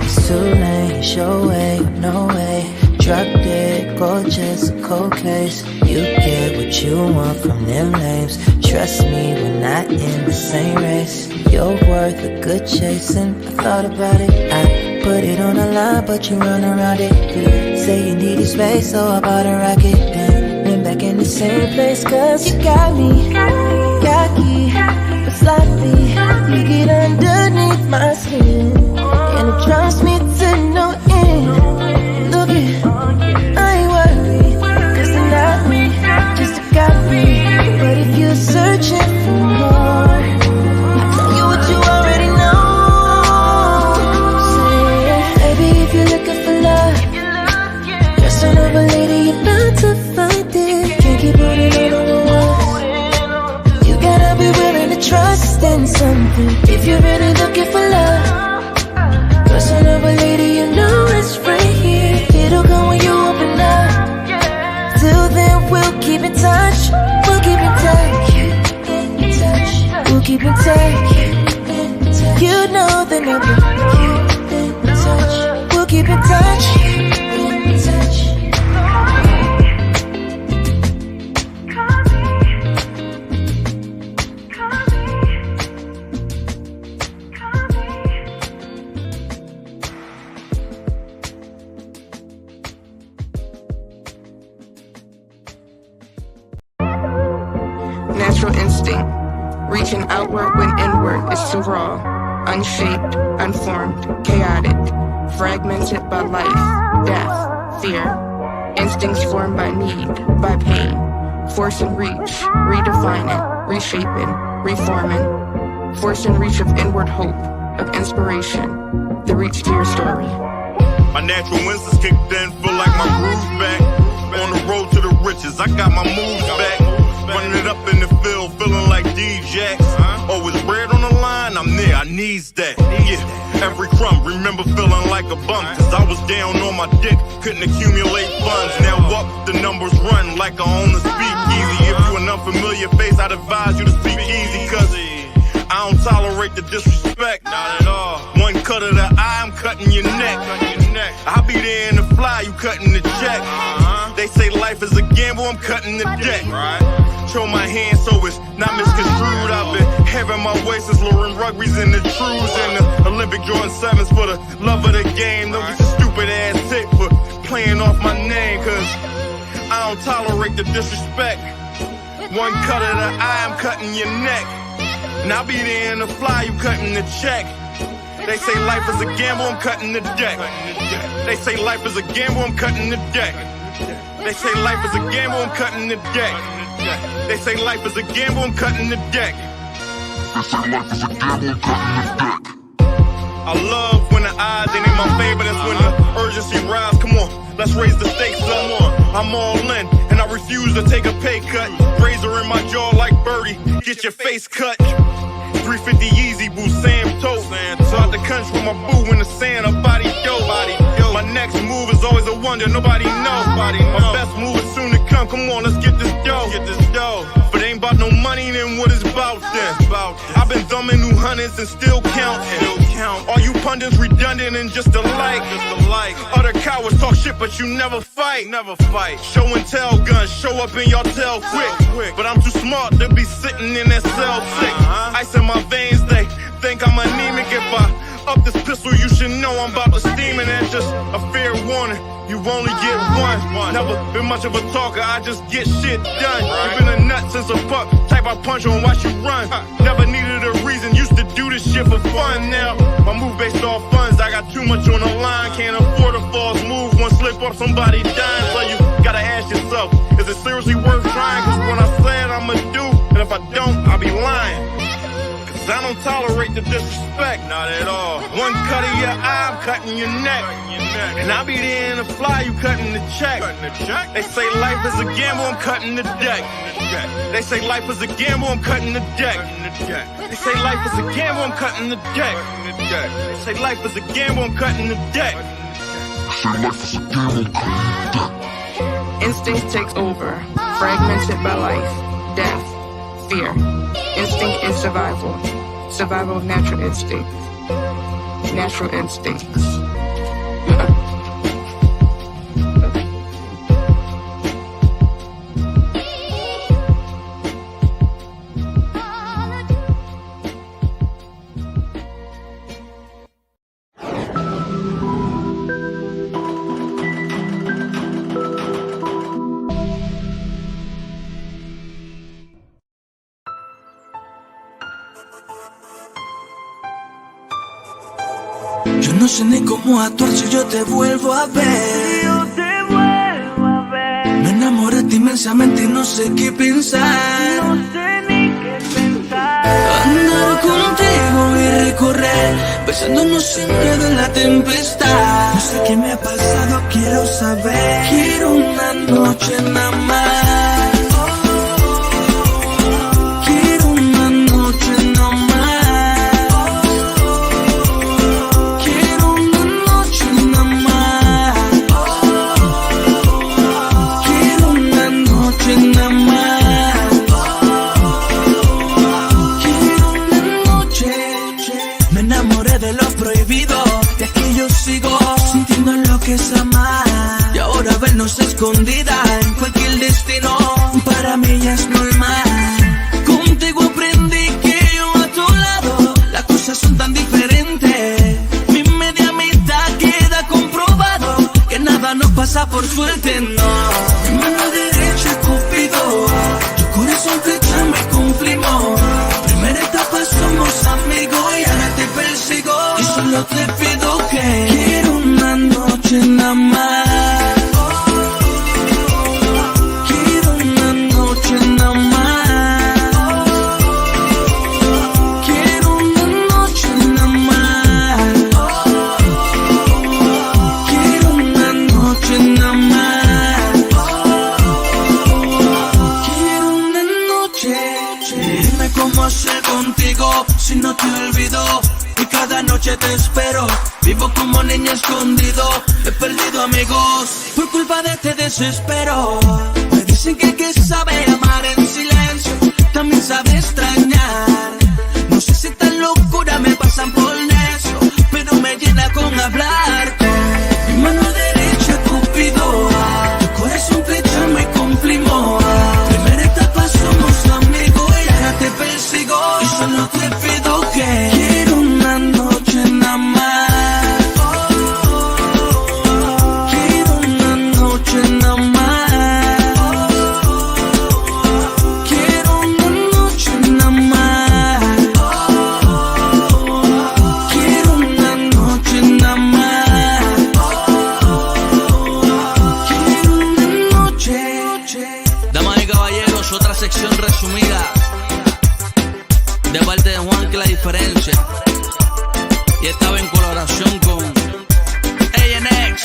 It's too late, show way, no way. Drop dead, gorgeous, cold case. You get what you want from them names. Trust me, we're not in the same race. You're worth a good chasing. I thought about it, I put it on the line, but you run around it. You say you needed space, so I bought a rocket. Then been back in the same place, cause you got me cocky, but sloppy. You get underneath my skin, and it drives me to no end. Look it, I ain't worried, cause they're not me, just a copy. But if you're searching for more, I'll tell you what you already know. Say, baby, if you're looking for love, trust another lady, you're not to find it. Can't keep putting on the walls. You gotta be willing to trust in something. If you're really looking for love, trust another lady, you know it's right here. It'll come when you open up. Till then, we'll keep in touch. We'll keep in touch. We'll keep in touch. You know the number. We'll keep in touch. Natural instinct, reaching outward when inward is too raw, unshaped, unformed, chaotic, fragmented by life, death, fear, instincts formed by need, by pain, force and reach, redefining, reshaping, reforming, force and reach of inward hope, of inspiration, the reach to your story. My natural instincts kicked in, feel like my groove's back. On the road to the riches, I got my moves back. Running it up in the field, feeling like D-Jax. Always bread on the line, I'm there, I needs that. Yeah, every crumb, remember feeling like a bum. Cause I was down on my dick, couldn't accumulate funds. Now up, the numbers run like I own the speakeasy. If you an unfamiliar face, I'd advise you to speak easy. Cause I don't tolerate the disrespect, not at all. One cut of the eye, I'm cutting your neck. I'll be there in the fly, you cutting the check. They say life is a gamble, I'm cutting the deck. Show my hand so it's not misconstrued. I've been having my way since Lauren Rugby's in the trues and the Olympic Jordan 7s for the love of the game. Don't get your stupid ass sick for playing off my name, cause I don't tolerate the disrespect. One cut of the eye, I'm cutting your neck. And I'll be there in the fly, you cutting the check. They say life is a gamble, I'm cutting the deck. They say life is a gamble, I'm cutting the deck. They say life is a gamble, I'm cutting the deck. They say life is a gamble, I'm cutting the deck. They say life is a gamble, I'm cutting the deck. I love when the odds ain't in my favor, that's when the urgency rise. Come on, let's raise the stakes up. I'm all in, and I refuse to take a pay cut. Razor in my jaw like Birdie, get your face cut. 350 Yeezy, boo, Sam Toe. Out the country with my boo in the sand, a body dope. My next move is always a wonder, nobody knows. My best move is soon to come, come on, let's get this dough. If it ain't about no money, then what is about then? I've been thumbing new hundreds and still counting. All you pundits redundant and just alike. Other cowards talk shit, but you never fight. Show and tell guns, show up in your tail quick. But I'm too smart to be sitting in that cell sick. Ice in my veins, they think I'm anemic. If I up this pistol, you should know I'm about to steam, and that's just a fair warning. You only get one. Never been much of a talker, I just get shit done. You been a nut since a pup, type I punch on, watch you run. Never needed a reason, used to do this shit for fun. Now my move based off funds, I got too much on the line. Can't afford a false move, one slip up, somebody dying. So you gotta ask yourself, is it seriously worth trying? Cause when I said I'ma do, and if I don't, I'll be lying. I don't tolerate the disrespect, not at all. One cut of your eye, I'm cutting your neck. And I'll be there in the fly, you cutting the check. They say life is a gamble, I'm cutting the deck. They say life is a gamble, I'm cutting the deck. They say life is a gamble, I'm cutting the deck. They say life is a gamble, I'm cutting the deck. Instinct takes over, fragmented by life, death, fear. Instinct is survival. Survival of natural instincts. Natural instincts. Yo no sé ni cómo actuar si yo te vuelvo a ver. Me enamoraste inmensamente y no sé qué pensar. Andar contigo y recorrer, besándonos sin miedo en la tempestad. No sé qué me ha pasado, quiero saber. Quiero una noche nada más. Quiero una noche nada más. Sintiendo lo que es amar. Y ahora vernos escondida en cualquier destino, para mí ya es normal. Contigo aprendí que yo a tu lado las cosas son tan diferentes. Mi media mitad queda comprobado que nada nos pasa por suerte, no. Mi mano derecha Cupido, tu corazón flecha me cumplimos. Primera etapa somos amigos y ahora te persigo. Y solo te pido que quiero una noche nada más. Quiero una noche nada más. Quiero una noche nada más. Quiero una noche nada más. Quiero una noche. Dime cómo ser contigo si no te olvido. Y cada noche te espero, vivo como niño escondido. He perdido amigos por culpa de este desespero. Me dicen que el que sabe amar en silencio también sabe extrañar. No sé si esta locura me pasan por necio, pero me llena con hablarte. Mi mano derecha Cupido, tu corazón flecha me cumplimos. Primera etapa somos amigos y ahora te persigo. Y solo te pido que quiero una noche nada más. Quiero una noche nada más. Quiero una noche nada más. Quiero una noche nada más. Quiero una noche. Damas y caballeros, otra sección resumida de parte de Juan, que la diferencia. Y estaba en colaboración con A&X,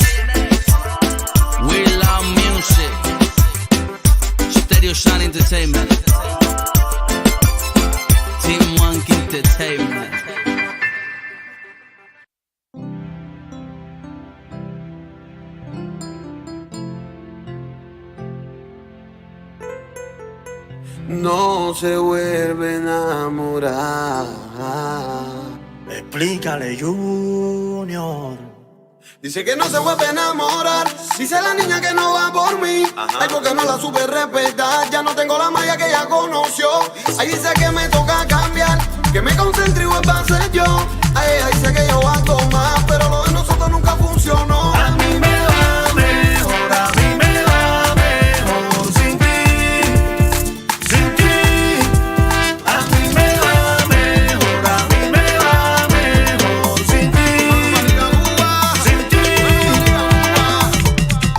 We Love Music, X-Tremitiez Entertainment, Team One Entertainment. No se vuelve a enamorar. Explícale, Junior. Dice que no se vuelve a enamorar. Dice la niña que no va por mí. Ay, porque no la supe respetar. Ya no tengo la malla que ella conoció. Ahí dice que me toca cambiar, que me concentre y vuelva a ser yo. Ay, ella dice que yo hago más, pero lo de nosotros nunca funcionó. A mí me va mejor, a mí me va mejor sin ti, sin ti. A mí me va mejor, a mí me va mejor sin ti, sin ti.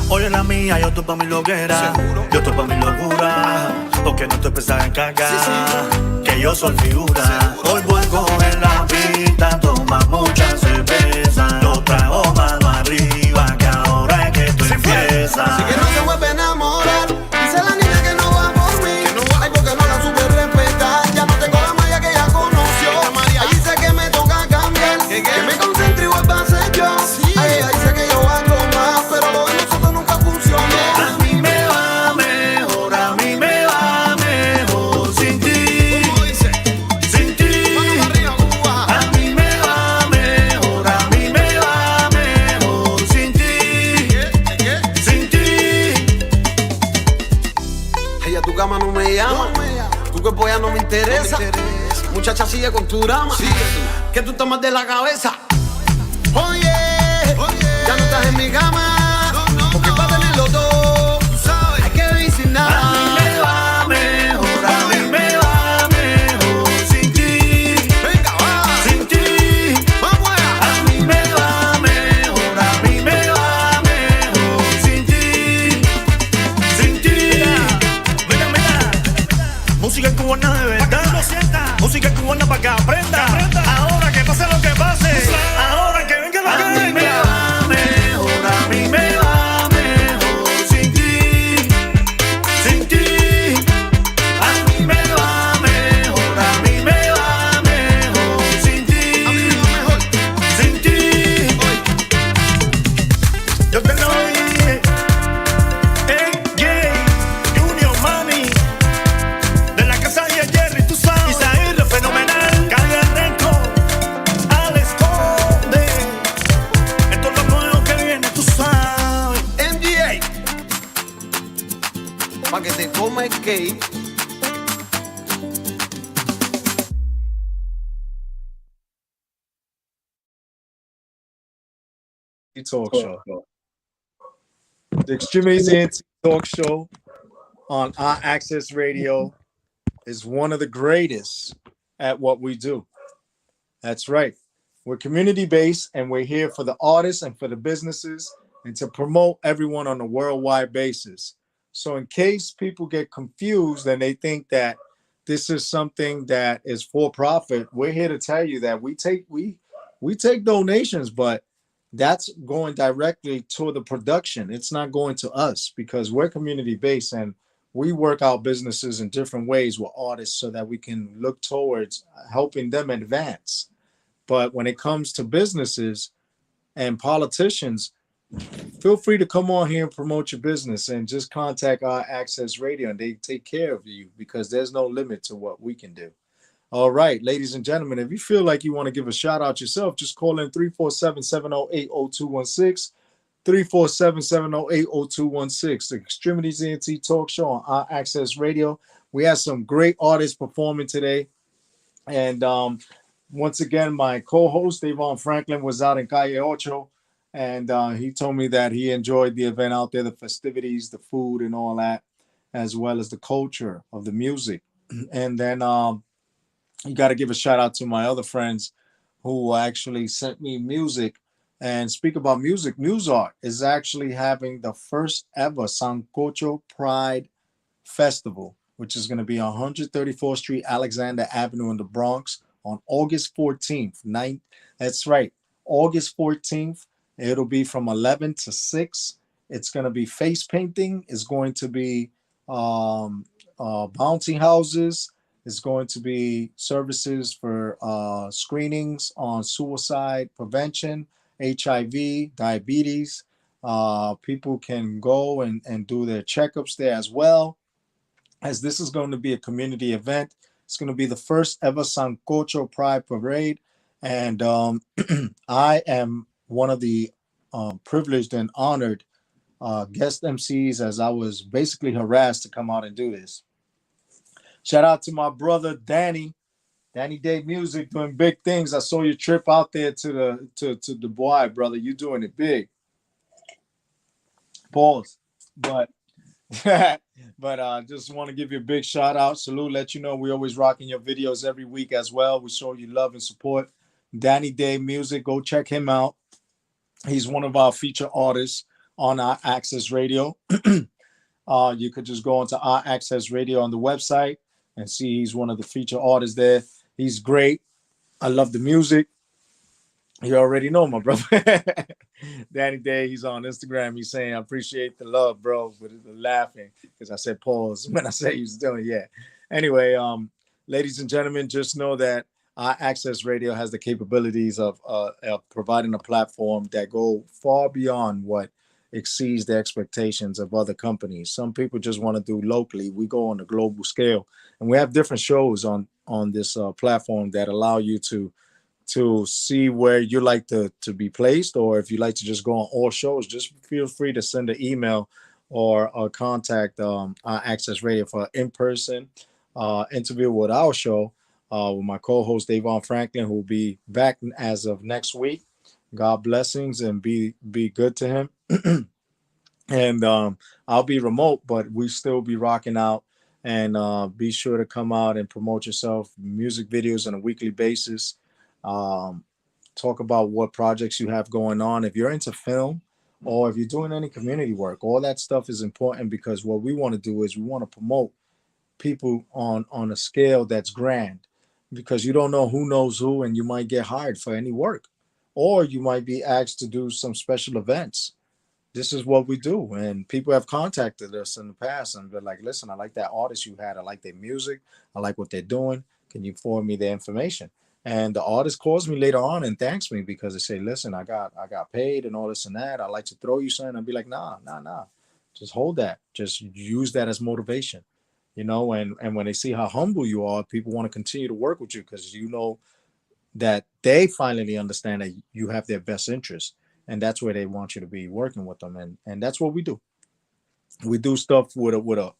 Oye la mía, yo estoy pa' mi loquera, yo estoy pa' mi locura, porque no estoy pensando en cagar, que yo soy figura. Hoy voy a coger la pista, toma mucha cerveza, lo trago mano arriba, que ahora es que esto empieza. Así que no se vuelve a enamorar. Dice la niña que no va por mí. Ay, porque no la supe respetar. Ya no tengo la malla que ella conoció. Ahí dice que me toca cambiar, que me concentre y vuelva a ser yo. Ay, ella dice que yo hago más, Tu cama no me llama, tu cuerpo ya no me interesa. Muchacha, sigue con tu drama, que tú tomas de la cabeza. Oye, ya no estás en mi cama, porque para tenerlo todo, hay que vivir sin nada. A mí me va mejor, a mí me va mejor sin ti. Venga, va. Sin ti. Vamos allá. A mí me va mejor, a mí me va mejor sin ti. Sin ti. Mira, mira. Música cubana de verdad. Música cubana para que aprenda. Ahora que pase lo que pase. Ahora que venga lo que venga. A mí me va mejor, a mí me va mejor sin ti. Sin ti. A mí me va mejor, a mí me va mejor sin ti. A mí me va mejor sin ti. Yo te lo dije. Jay, Junior, mami. De la casa de Jerry, tú sabes. Isaír, fenomenal. Calle Reco. Alex Conde. Esto es lo nuevo que viene, tú sabes. MGA, pa' que te coma el cake. Talk show. The Extremities Entertainment Talk Show on our Access Radio is one of the greatest at what we do. That's right. We're community based and we're here for the artists and for the businesses and to promote everyone on a worldwide basis. So in case people get confused and they think that this is something that is for profit, we're here to tell you that we take donations, but that's going directly to the production. It's not going to us because we're community based and we work our businesses in different ways with artists so that we can look towards helping them advance. But when it comes to businesses and politicians, feel free to come on here and promote your business and just contact our Access Radio and they take care of you because there's no limit to what we can do. All right, ladies and gentlemen, if you feel like you want to give a shout out yourself, just call in 347-708-0216, 347-708-0216, the Extremities ENT Talk Show on our Access Radio. We had some great artists performing today. And once again, my co-host, Davon Franklin, was out in Calle Ocho. And he told me that he enjoyed the event out there, the festivities, the food and all that, as well as the culture of the music. And then you got to give a shout out to my other friends who actually sent me music. And speak about music, Muzart is actually having the first ever Sancocho Pride Festival, which is going to be on 134th Street, Alexander Avenue in the Bronx on August 14th. That's right, August 14th. It'll be from 11 to 6. It's going to be face painting. It's going to be bouncy houses. It's going to be services for screenings on suicide prevention, HIV, diabetes. People can go and do their checkups there as well. As this is going to be a community event, it's going to be the first ever Sancocho Pride Parade. And I am one of the privileged and honored guest MCs as I was basically harassed to come out and do this. Shout out to my brother Danny Day Music doing big things. I saw your trip out there to Dubai, brother. You doing it big. Pause. But just want to give you a big shout out, salute, let you know we always rocking your videos every week as well. We show you love and support. Danny Day Music, go check him out. He's one of our feature artists on our Access Radio. You could just go onto our Access Radio on the website and see he's one of the feature artists there. He's great. I love the music. You already know my brother. Danny Day, he's on Instagram. He's saying, I appreciate the love, bro, with laughing because I said pause when I said he was doing yeah. Anyway, ladies and gentlemen, just know that our Access Radio has the capabilities of providing a platform that go far beyond what exceeds the expectations of other companies. Some people just want to do locally. We go on a global scale, and we have different shows on this platform that allow you to see where you like to be placed, or if you like to just go on all shows, just feel free to send an email or contact Access Radio for an in-person interview with our show with my co-host Davon Franklin, who will be back as of next week. God blessings and be good to him. And I'll be remote, but we still be rocking out. And be sure to come out and promote yourself. Music videos on a weekly basis. Talk about what projects you have going on. If you're into film or if you're doing any community work, all that stuff is important, because what we want to do is we want to promote people on a scale that's grand, because you don't know who knows who, and you might get hired for any work, or you might be asked to do some special events. This is what we do, and people have contacted us in the past and been like, listen, I like that artist you had, I like their music, I like what they're doing, can you forward me their information? And the artist calls me later on and thanks me, because they say, listen, I got paid and all this and that, I like to throw you something. I'd be like, nah, just hold that, just use that as motivation, and when they see how humble you are, people want to continue to work with you, because that they finally understand that you have their best interest, and that's where they want you to be working with them. And that's what we do. We do stuff with a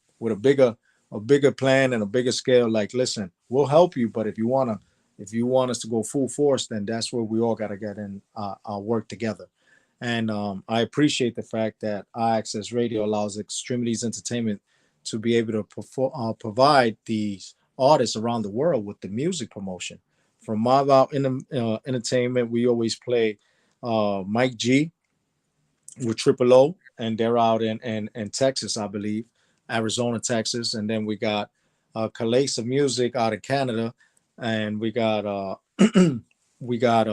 bigger plan and a bigger scale. Like, listen, we'll help you, but if you want us to go full force, then that's where we all got to get in our work together. And I appreciate the fact that our Access Radio allows X-Tremitiez Entertainment to be able to provide these artists around the world with the music promotion. From Mob Out Entertainment, we always play Mike G with Triple O, and they're out in Texas, I believe, Arizona, Texas. And then we got Calais of Music out of Canada, and we got we got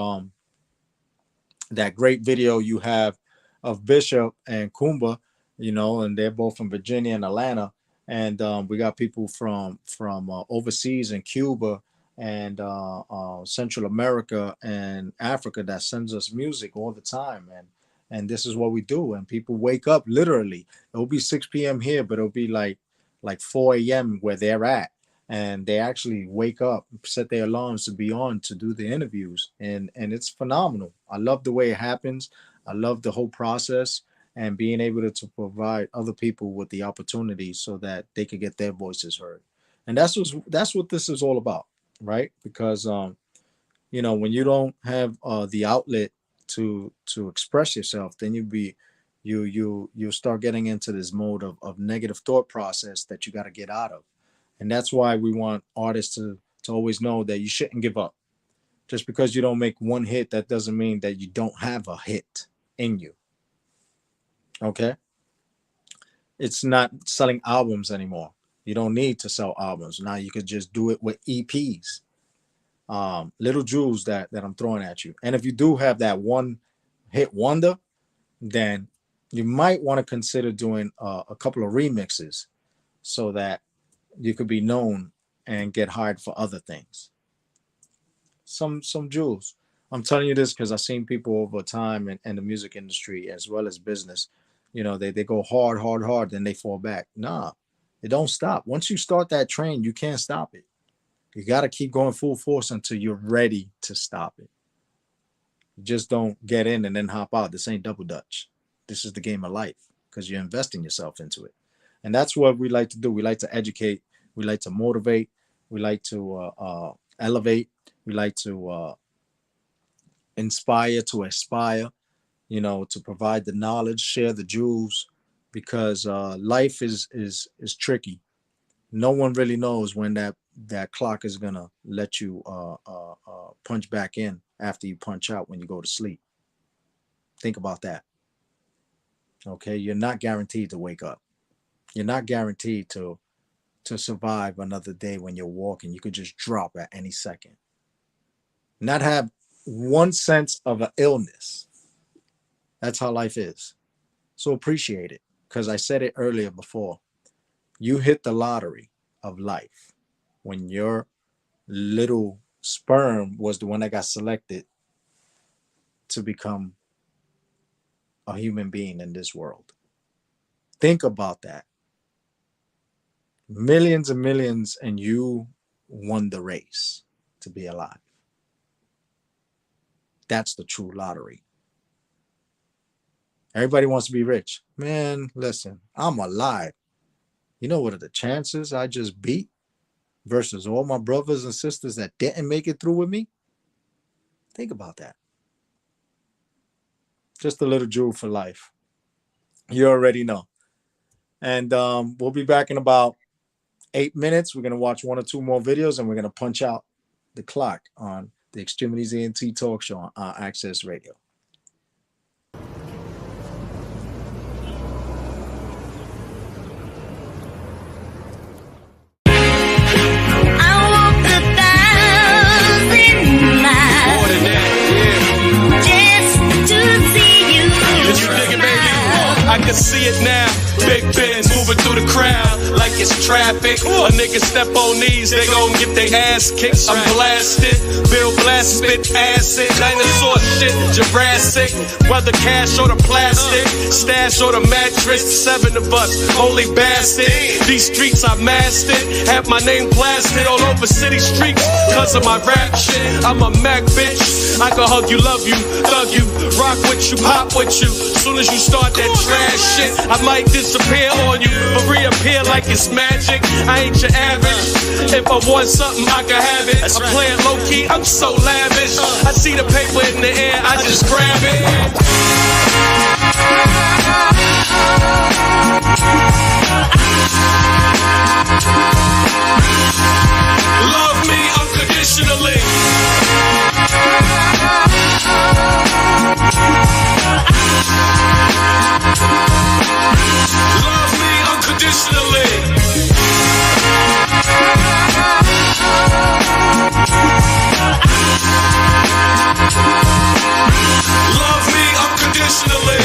that great video you have of Bishop and Kumba, and they're both from Virginia and Atlanta. And we got people from overseas in Cuba and Central America and Africa that sends us music all the time. And this is what we do. And people wake up literally. It'll be 6 p.m. here, but it'll be like 4 a.m. where they're at. And they actually wake up, set their alarms to be on to do the interviews. And it's phenomenal. I love the way it happens. I love the whole process, and being able to provide other people with the opportunity so that they could get their voices heard. And that's what this is all about, right? Because when you don't have the outlet to express yourself, then you start getting into this mode of negative thought process that you got to get out of. And that's why we want artists to always know that you shouldn't give up. Just because you don't make one hit, that doesn't mean that you don't have a hit in you. Okay? It's not selling albums anymore. You don't need to sell albums. Now you could just do it with EPs. Little jewels that I'm throwing at you. And if you do have that one hit wonder, then you might want to consider doing a couple of remixes so that you could be known and get hired for other things. Some jewels. I'm telling you this because I've seen people over time in the music industry as well as business. They go hard, then they fall back. Nah, it don't stop. Once you start that train, you can't stop it. You got to keep going full force until you're ready to stop it. Just don't get in and then hop out. This ain't double dutch. This is the game of life, because you're investing yourself into it. And that's what we like to do. We like to educate. We like to motivate. We like to elevate. We like to inspire, to aspire, to provide the knowledge, share the jewels, because life is tricky. No one really knows when that clock is going to let you punch back in after you punch out when you go to sleep. Think about that. Okay, you're not guaranteed to wake up. You're not guaranteed to survive another day when you're walking. You could just drop at any second. Not have one sense of an illness. That's how life is. So appreciate it, because I said it earlier before. You hit the lottery of life when your little sperm was the one that got selected to become a human being in this world. Think about that. Millions and millions, and you won the race to be alive. That's the true lottery. Everybody wants to be rich. Man, listen, I'm alive. You know what are the chances I just beat versus all my brothers and sisters that didn't make it through with me? Think about that. Just a little jewel for life. You already know. And we'll be back in about 8 minutes. We're going to watch 1 or 2 more videos, and we're going to punch out the clock on the X-Tremitiez ENT Talk Show on Access Radio. I can see it now. Big Benz moving through the crowd like it's traffic. A nigga step on these, they gon' get their ass kicked. I'm blasted, Bill Blast, spit acid, dinosaur shit, Jurassic. Whether cash or the plastic, stash or the mattress, 7 of us, holy bastard. These streets I mastered, have my name blasted all over city streets. Cause of my rap shit, I'm a Mac bitch. I can hug you, love you, thug you, rock with you, pop with you. Soon as you start that trash shit, I might disappear on you, but reappear like it's magic. I ain't your average. If I want something, I can have it. I'm playing low key, I'm so lavish. I see the paper in the air, I just grab it. Love me unconditionally. Love me unconditionally. Love me unconditionally.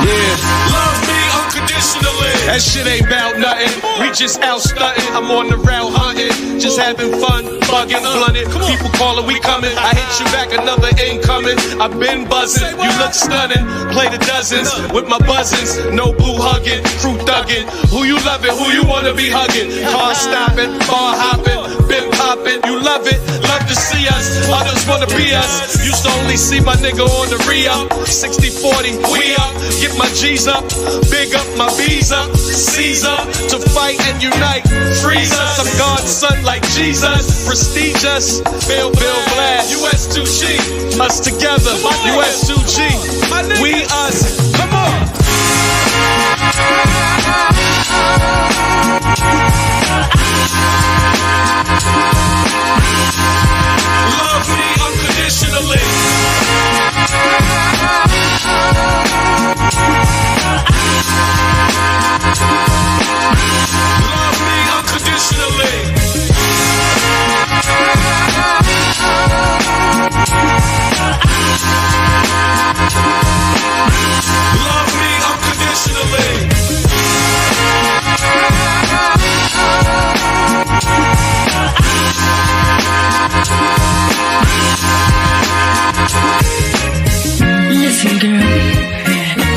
Yeah. Love me unconditionally. That shit ain't about nothing. We just out stunting. I'm on the route hunting. Just having fun, bugging, blunted. People calling, we coming. I hit you back, another incoming. I've been buzzing. You look stunning. Play the dozens with my buzzins. No boo hugging, crew thugging. Who you loving? Who you wanna be hugging? Car stopping, bar hopping, been popping. You love it, love to see us. Others wanna be us. Used to only see my nigga on the re-up. 60-40, we up. Get my G's up, big up my B's up. Seize up to fight and unite. Freeze us, I'm God's son like Jesus. Prestigious, Bill Blast. US2G, us together. US2G, we us. Come on. Love me unconditionally. Love me unconditionally. Love me unconditionally. Listen, girl,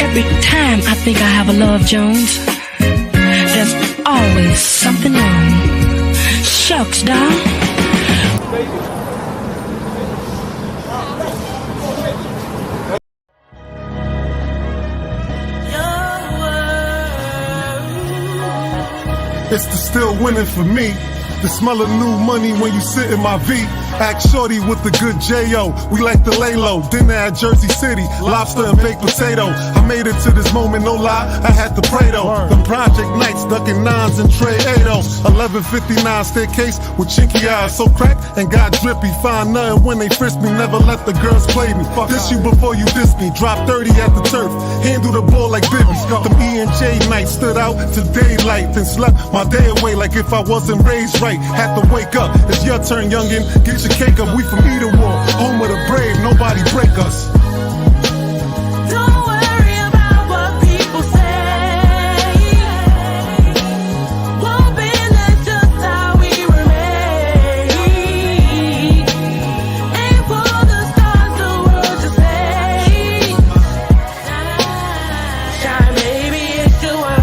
every time I think I have a Love Jones, there's always something wrong. Shucks, doll. It's the still winning for me. The smell of new money when you sit in my V. Act shorty with the good J.O. We like to lay low. Dinner at Jersey City, lobster and baked potato. I made it to this moment, no lie, I had to pray though. Them project nights, ducking 9s and Trey 8-0. 1159 staircase with chinky eyes, so cracked and got drippy. Find nothing when they frisk me, never let the girls play me. Diss you before you diss me, drop 30 at the turf. Handle the ball like Bibbies. Them E&J nights stood out to daylight, then slept my day away like if I wasn't raised right. Had to wake up, it's your turn, youngin'. Get your cake up, we from Eden War, home of the brave, nobody break us. Don't worry about what people say. Won't be that's just how we remain. Aim for the stars, the world to say. Shine, baby, it's your world.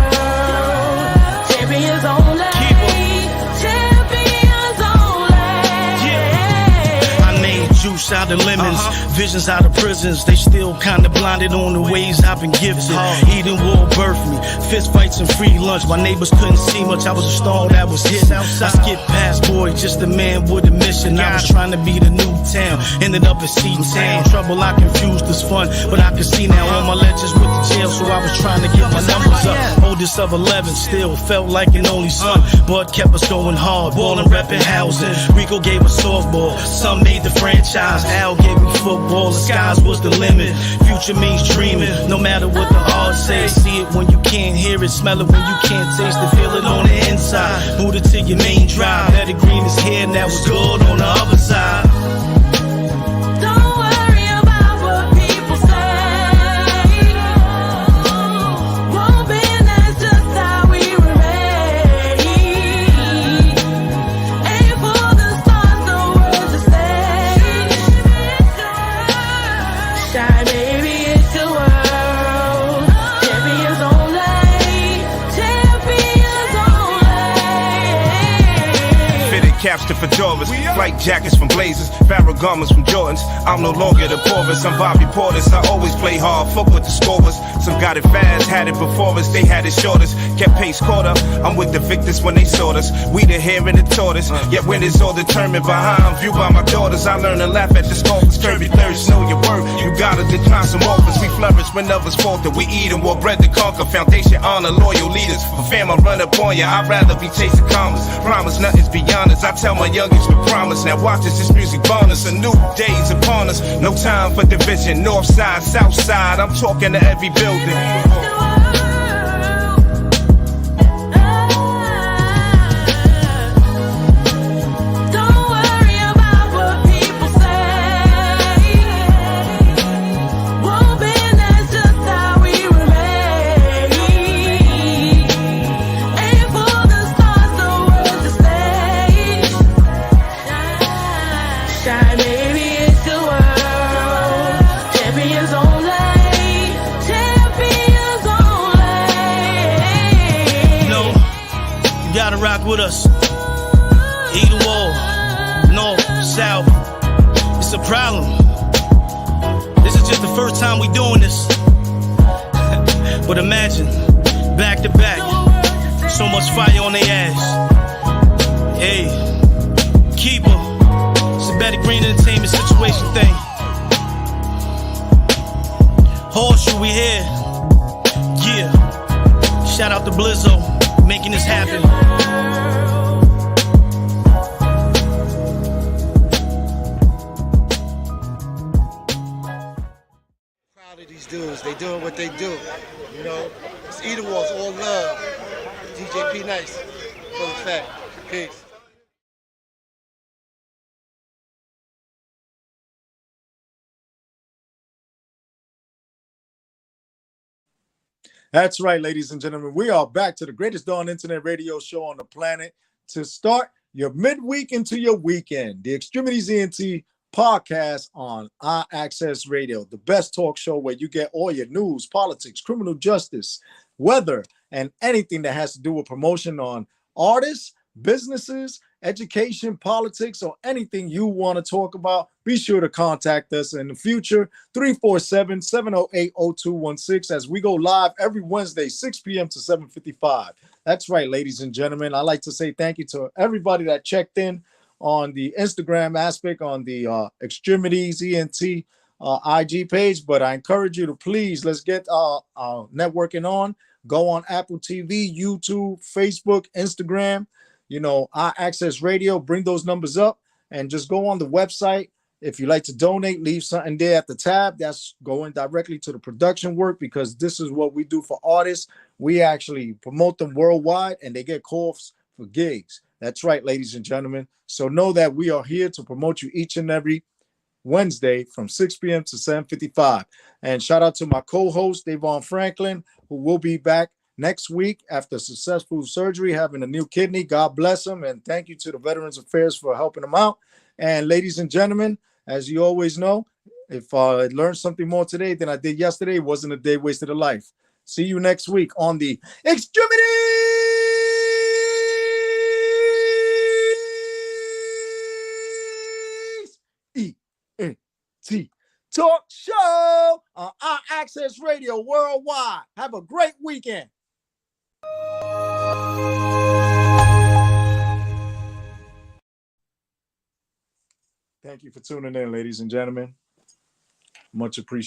Champions only. Champions only. demons. Visions out of prisons, they still kinda blinded on the ways I've been gifted. Eden will birth me, fist fights and free lunch. My neighbors couldn't see much, I was a star that was hidden. I skipped past boy, just a man with a mission. I was trying to be the new town, ended up in C-Town. Trouble I confused as fun, but I could see now all my legends with the jail, so I was trying to get my numbers up. Oldest of 11, still felt like an only son, but kept us going hard, ballin', reppin' housing. Rico gave us softball, some made the franchise. Al gave me football, the skies was the limit. Future means dreaming, no matter what the odds say. See it when you can't hear it, smell it when you can't taste it, feel it on the inside. Boot it to your main drive, better green is here, and that was good on the other side. Caps to fedoras, flight jackets from Blazers, barrel garments from Jordans. I'm no longer the poorest, I'm Bobby Portis. I always play hard, fuck with the scorers. Some got it fast, had it before us, they had it shortest. Kept pace caught up, I'm with the victors when they sought us. We the hare and the tortoise, yet when it's all determined by how I'm viewed by my daughters. I learn to laugh at the scoffers, curb your thirst, know your worth. You gotta decline some offers, we flourish when others falter. We eat and war bread to conquer, foundation, honor, loyal leaders. For fam, I run up on ya, I'd rather be chasing commas. Promise nothing's beyond us, I tell my youngest with promise. Now watch this music bonus, a new day's upon us. No time for division, north side, south side. I'm talking to every building. Rock with us, either wall, north, south. It's a problem. This is just the first time we doing this. But imagine, back to back, so much fire on their ass. Hey, keeper, it's a better green entertainment situation thing. Horseshoe, we here. Yeah, shout out to Blizzo, making this happen. These dudes, they doing what they do, you know. It's either walls, all love. DJ P Nice, full effect. Peace. That's right, ladies and gentlemen. We are back to the greatest darn internet radio show on the planet to start your midweek into your weekend. The X-Tremitiez ENT podcast on our Access Radio, the best talk show where you get all your news, politics, criminal justice, weather, and anything that has to do with promotion on artists, businesses, education, politics, or anything you want to talk about. Be sure to contact us in the future, 347-708-0216, as we go live every Wednesday, 6 p.m. to 7:55. That's right, ladies and gentlemen. I'd like to say thank you to everybody that checked in on the Instagram aspect, on the X-Tremitiez ENT IG page. But I encourage you to please, let's get networking on. Go on Apple TV, YouTube, Facebook, Instagram, you know, our Access Radio. Bring those numbers up and just go on the website. If you like to donate, leave something there at the tab. That's going directly to the production work, because this is what we do for artists. We actually promote them worldwide and they get calls for gigs. That's right, ladies and gentlemen. So know that we are here to promote you each and every Wednesday from 6 p.m. to 7:55. And shout out to my co-host, DAVON Franklin, who will be back next week after successful surgery, having a new kidney. God bless him. And thank you to the Veterans Affairs for helping him out. And ladies and gentlemen, as you always know, if I learned something more today than I did yesterday, it wasn't a day wasted a life. See you next week on the X-Tremitiez Talk Show on our Access Radio worldwide. Have a great weekend. Thank you for tuning in, ladies and gentlemen. Much appreciated.